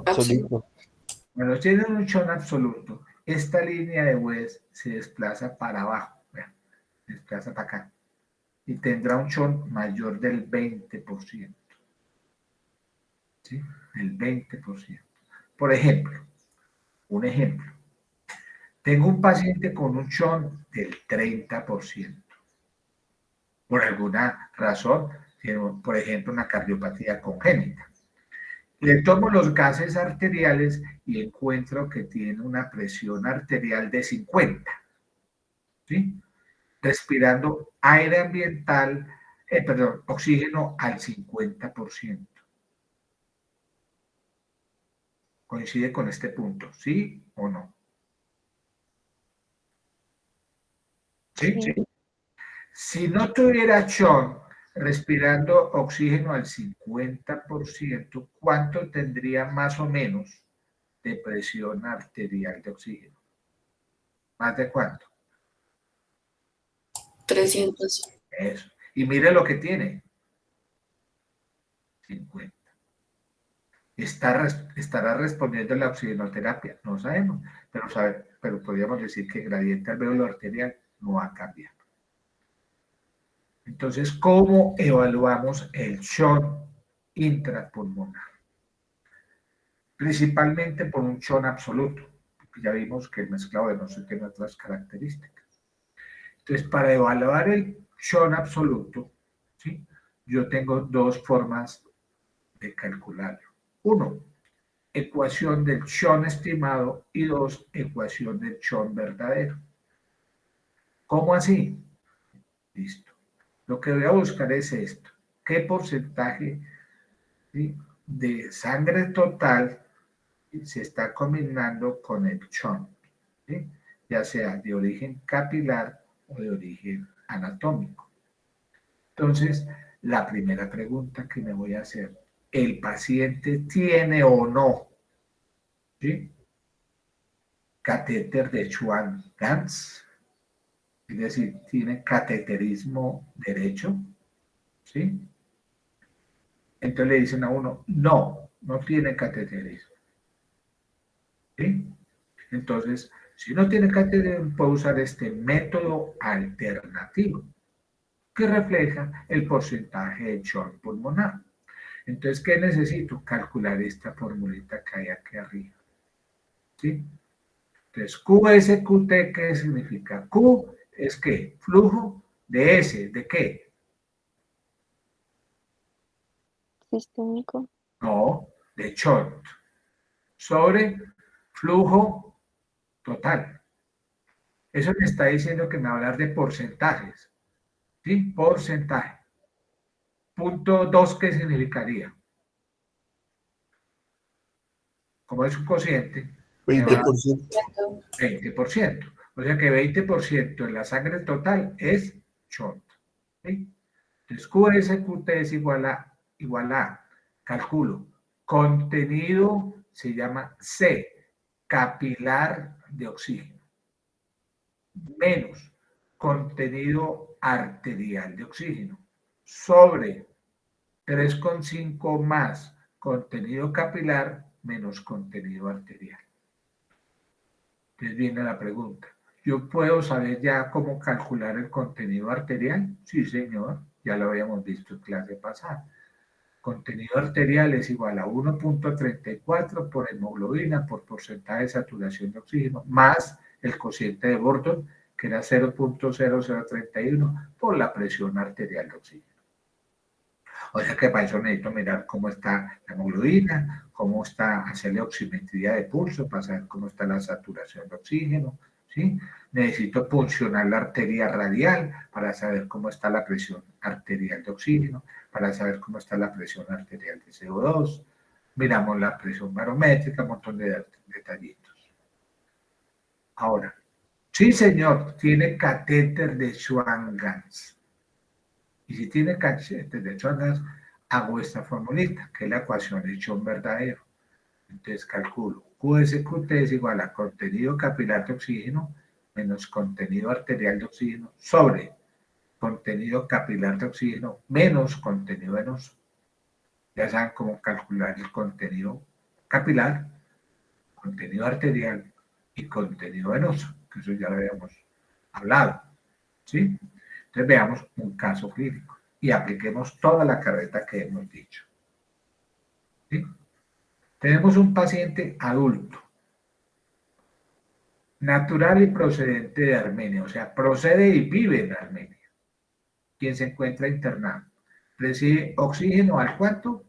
Absoluto. Cuando tiene un chon absoluto, esta línea de West se desplaza para abajo, vean, se desplaza para acá, y tendrá un chon mayor del 20%. ¿Sí? El 20%. Por ejemplo, un ejemplo. Tengo un paciente con un chon del 30%. Por alguna razón, tiene, por ejemplo, una cardiopatía congénita. Le tomo los gases arteriales y encuentro que tiene una presión arterial de 50. ¿Sí? Respirando aire ambiental, oxígeno al 50%. ¿Coincide con este punto? ¿Sí o no? ¿Sí? Sí. Si no tuviera chon respirando oxígeno al 50%, ¿cuánto tendría más o menos de presión arterial de oxígeno? ¿Más de cuánto? 300. Eso. Y mire lo que tiene. 50. ¿Estará respondiendo a la oxigenoterapia? No sabemos, pero podríamos decir que el gradiente alveolo arterial no ha cambiado. Entonces, ¿cómo evaluamos el chon intrapulmonar? Principalmente por un chon absoluto, porque ya vimos que el mezclado venoso tiene otras características. Entonces, para evaluar el chon absoluto, ¿sí? Yo tengo dos formas de calcularlo. Uno, ecuación del chon estimado, y dos, ecuación del chon verdadero. ¿Cómo así? Listo. Lo que voy a buscar es esto. ¿Qué porcentaje, ¿sí?, de sangre total se está combinando con el chon? ¿Sí? Ya sea de origen capilar o de origen anatómico. Entonces, la primera pregunta que me voy a hacer, ¿el paciente tiene o no, ¿sí?, catéter de Schwann-Ganz? Es decir, ¿tiene cateterismo derecho? ¿Sí? Entonces le dicen a uno, no, no tiene cateterismo. ¿Sí? Entonces, si no tiene cateterismo, puedo usar este método alternativo, que refleja el porcentaje de chon pulmonar. Entonces, ¿qué necesito? Calcular esta formulita que hay aquí arriba. ¿Sí? Entonces, QSQT, ¿qué significa? Q es ¿qué? Flujo de S, ¿de qué? Sistémico. No, de chon, sobre flujo total. Eso me está diciendo que me va a hablar de porcentajes. ¿Sí? Porcentaje. Punto 2, ¿qué significaría? Como es un cociente, me va a 20%. 20%. O sea que 20% de la sangre total es chon. ¿Sí? Entonces, QSQT es igual a, calculo, contenido se llama C, capilar de oxígeno, menos contenido arterial de oxígeno, sobre 3,5 más contenido capilar menos contenido arterial. Entonces viene la pregunta, ¿yo puedo saber ya cómo calcular el contenido arterial? Sí, señor, ya lo habíamos visto en clase pasada. Contenido arterial es igual a 1.34 por hemoglobina por porcentaje de saturación de oxígeno, más el cociente de Gordon, que era 0.0031 por la presión arterial de oxígeno. O sea que para eso necesito mirar cómo está la hemoglobina, cómo está, hacerle oximetría de pulso para saber cómo está la saturación de oxígeno, ¿sí? Necesito puncionar la arteria radial para saber cómo está la presión arterial de oxígeno, para saber cómo está la presión arterial de CO2. Miramos la presión barométrica, un montón de detallitos. Ahora, sí, señor, tiene catéter de Schwann-Ganz. Y si tiene catéter de Schwann-Ganz, hago esta formulita, que es la ecuación de Schwann verdadero. Entonces calculo QSQT es igual a contenido capilar de oxígeno menos contenido arterial de oxígeno sobre contenido capilar de oxígeno menos contenido venoso. Ya saben cómo calcular el contenido capilar, contenido arterial y contenido venoso, que eso ya lo habíamos hablado, ¿sí? Entonces veamos un caso clínico y apliquemos toda la carreta que hemos dicho, ¿sí? Tenemos un paciente adulto, natural y procedente de Armenia, o sea, procede y vive en Armenia, quien se encuentra internado. Recibe oxígeno ¿al cuánto?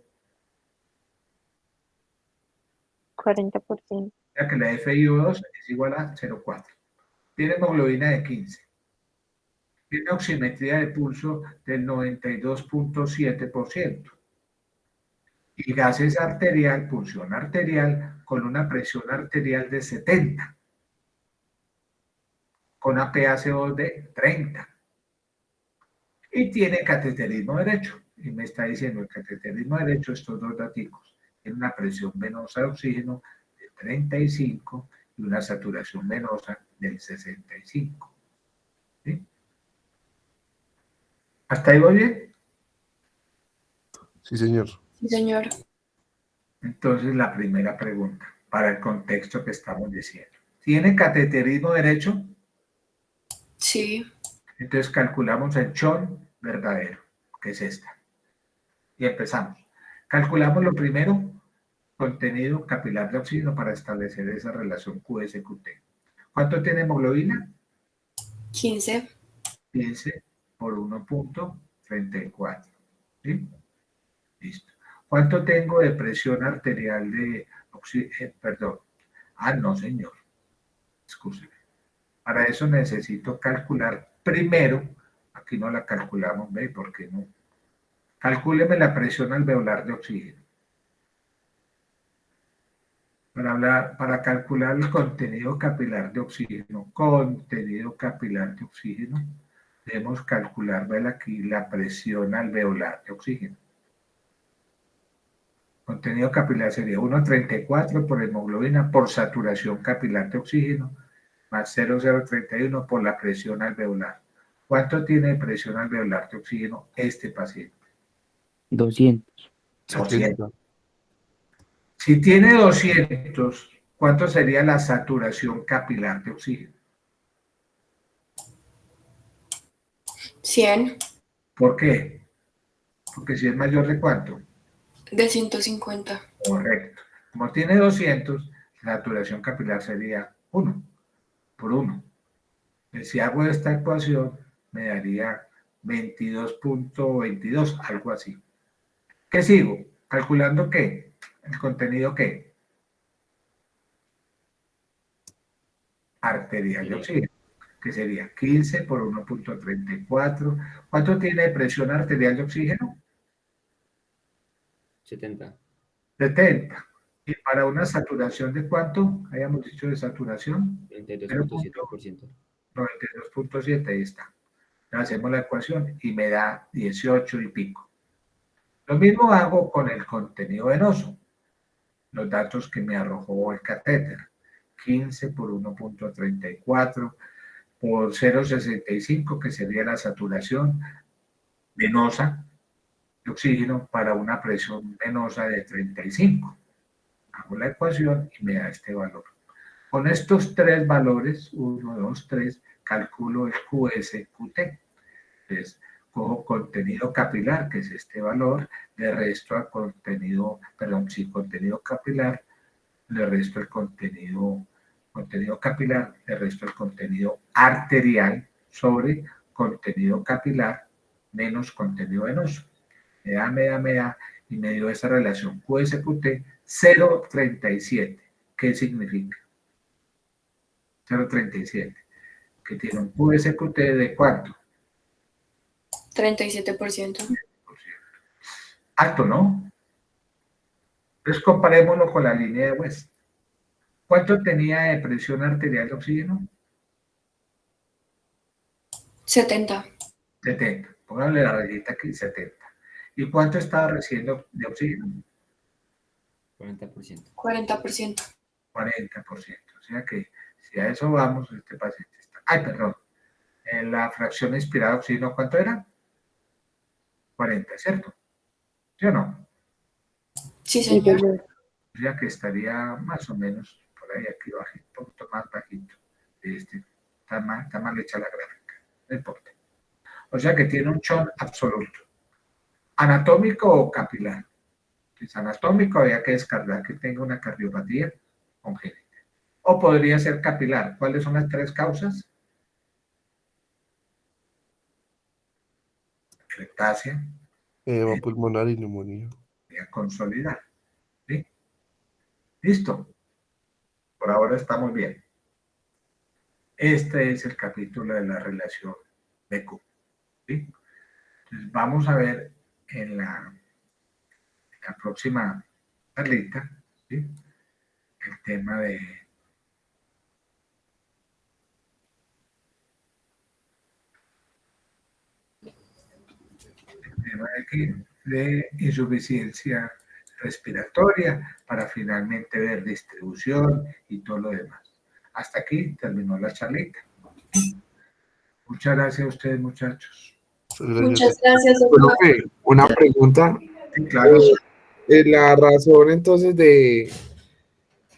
40%. O sea que la FiO2 es igual a 0,4. Tiene hemoglobina de 15. Tiene oximetría de pulso del 92.7%. Y gases arterial, punción arterial, con una presión arterial de 70. Con APA-CO2 de 30. Y tiene cateterismo derecho. Y me está diciendo el cateterismo derecho, estos dos datos. Tiene una presión venosa de oxígeno de 35 y una saturación venosa del 65. ¿Sí? ¿Hasta ahí voy bien? Sí, señor. Sí, señor. Entonces, la primera pregunta, para el contexto que estamos diciendo. ¿Tiene cateterismo derecho? Sí. Entonces, calculamos el Schwann verdadero, que es esta. Y empezamos. Calculamos lo primero, contenido capilar de oxígeno para establecer esa relación QSQT. ¿Cuánto tiene hemoglobina? 15. 15 por 1.34. ¿Sí? Listo. ¿Cuánto tengo de presión arterial de oxígeno? Perdón. No, señor. Excúseme. Para eso necesito calcular primero, aquí no la calculamos, ¿ve? ¿Por qué no? Calcúleme la presión alveolar de oxígeno. Para calcular el contenido capilar de oxígeno, debemos calcular, ¿ven aquí? La presión alveolar de oxígeno. Contenido capilar sería 1,34 por hemoglobina por saturación capilar de oxígeno más 0,031 por la presión alveolar. ¿Cuánto tiene de presión alveolar de oxígeno este paciente? 200. 200. Si tiene 200, ¿cuánto sería la saturación capilar de oxígeno? 100. ¿Por qué? Porque si es mayor de ¿cuánto? De 150. Correcto. Como tiene 200, la saturación capilar sería 1 por 1. Si hago esta ecuación, me daría 22.22, algo así. ¿Qué sigo? ¿Calculando qué? ¿El contenido qué? Arterial de oxígeno, que sería 15 por 1.34. ¿Cuánto tiene de presión arterial de oxígeno? 70. 70. ¿Y para una saturación de cuánto? Habíamos dicho de saturación. 32.7%. 92.7, ahí está. Hacemos la ecuación y me da 18 y pico. Lo mismo hago con el contenido venoso. Los datos que me arrojó el catéter. 15 por 1.34 por 0,65, que sería la saturación venosa de oxígeno para una presión venosa de 35. Hago la ecuación y me da este valor. Con estos tres valores, 1, 2, 3, calculo el QSQT. Entonces, cojo contenido capilar, que es este valor, le resto al contenido, perdón, sí, contenido capilar, le resto el contenido capilar, le resto el contenido arterial sobre contenido capilar menos contenido venoso. Me da, y me dio esa relación QSQT 0,37. ¿Qué significa? 0,37, que tiene un QSQT de ¿cuánto? 37%. Alto, ¿no? Entonces comparémoslo con la línea de West. ¿Cuánto tenía de presión arterial de oxígeno? 70. 70. Póngale la rayita aquí, 70. ¿Y cuánto estaba recibiendo de oxígeno? 40%. 40%. 40%. O sea que si a eso vamos, este paciente está... Ay, perdón. En la fracción inspirada de oxígeno, ¿cuánto era? 40, ¿cierto? ¿Sí o no? Sí, Sí, señor. señor. O sea que estaría más o menos por ahí aquí bajito, un poquito más bajito. Está mal hecha la gráfica, no importa. O sea que tiene un chon absoluto. ¿Anatómico o capilar? Si es anatómico, había que descartar que tenga una cardiopatía congénita. O podría ser capilar. ¿Cuáles son las tres causas? Ectasia, Edema pulmonar y neumonía. consolidar. ¿Sí? ¿Listo? Por ahora estamos bien. Este es el capítulo de la relación BQ. ¿Sí? Entonces vamos a ver en la próxima charlita, ¿sí? El tema de aquí de insuficiencia respiratoria para finalmente ver distribución y todo lo demás. Hasta aquí terminó la charlita. Muchas gracias a ustedes, muchachos. Muchas gracias, doctor. Profe, una pregunta. Sí, claro. La razón entonces de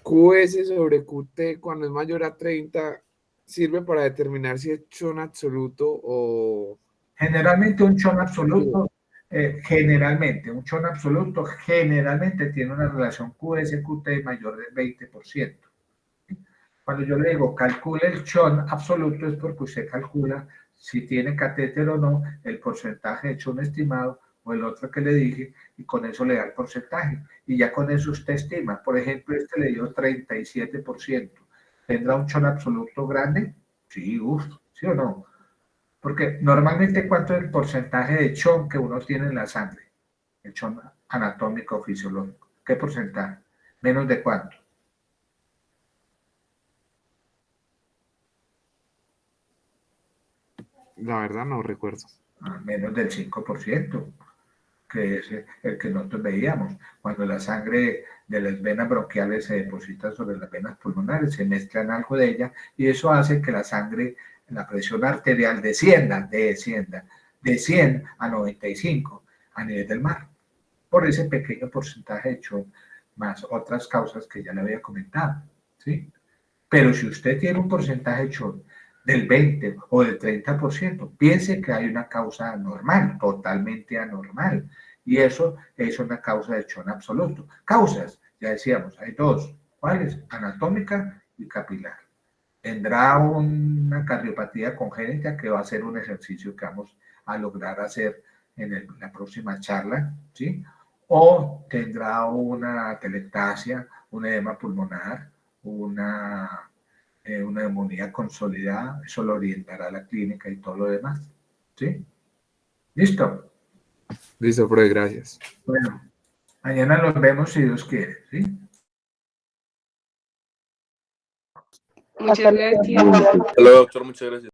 QS sobre QT cuando es mayor a 30 sirve para determinar si es chon absoluto o... Generalmente un chon absoluto, generalmente tiene una relación QS-QT mayor del 20%. Cuando yo le digo calcule el chon absoluto es porque usted calcula si tiene catéter o no, el porcentaje de chon estimado o el otro que le dije, y con eso le da el porcentaje. Y ya con eso usted estima. Por ejemplo, este le dio 37%. ¿Tendrá un chon absoluto grande? Sí, ¿sí o no? Porque normalmente, ¿cuánto es el porcentaje de chon que uno tiene en la sangre? El chon anatómico fisiológico. ¿Qué porcentaje? ¿Menos de cuánto? La verdad no recuerdo. Menos del 5%, que es el que nosotros veíamos. Cuando la sangre de las venas bronquiales se deposita sobre las venas pulmonares, se mezclan algo de ella y eso hace que la sangre, la presión arterial descienda de 100 a 95 a nivel del mar, por ese pequeño porcentaje de chon, más otras causas que ya le había comentado, ¿sí? Pero si usted tiene un porcentaje de chon del 20 o del 30%, piense que hay una causa anormal, totalmente anormal. Y eso es una causa de chon absoluto. Causas, ya decíamos, hay dos. ¿Cuáles? Anatómica y capilar. Tendrá una cardiopatía congénita que va a ser un ejercicio que vamos a lograr hacer en la próxima charla, ¿sí? O tendrá una telectasia, un edema pulmonar, una neumonía consolidada, eso lo orientará a la clínica y todo lo demás. ¿Sí? ¿Listo? Listo, profe, gracias. Bueno, mañana nos vemos si Dios quiere. ¿Sí? Muchas gracias. Hasta luego, doctor, muchas gracias.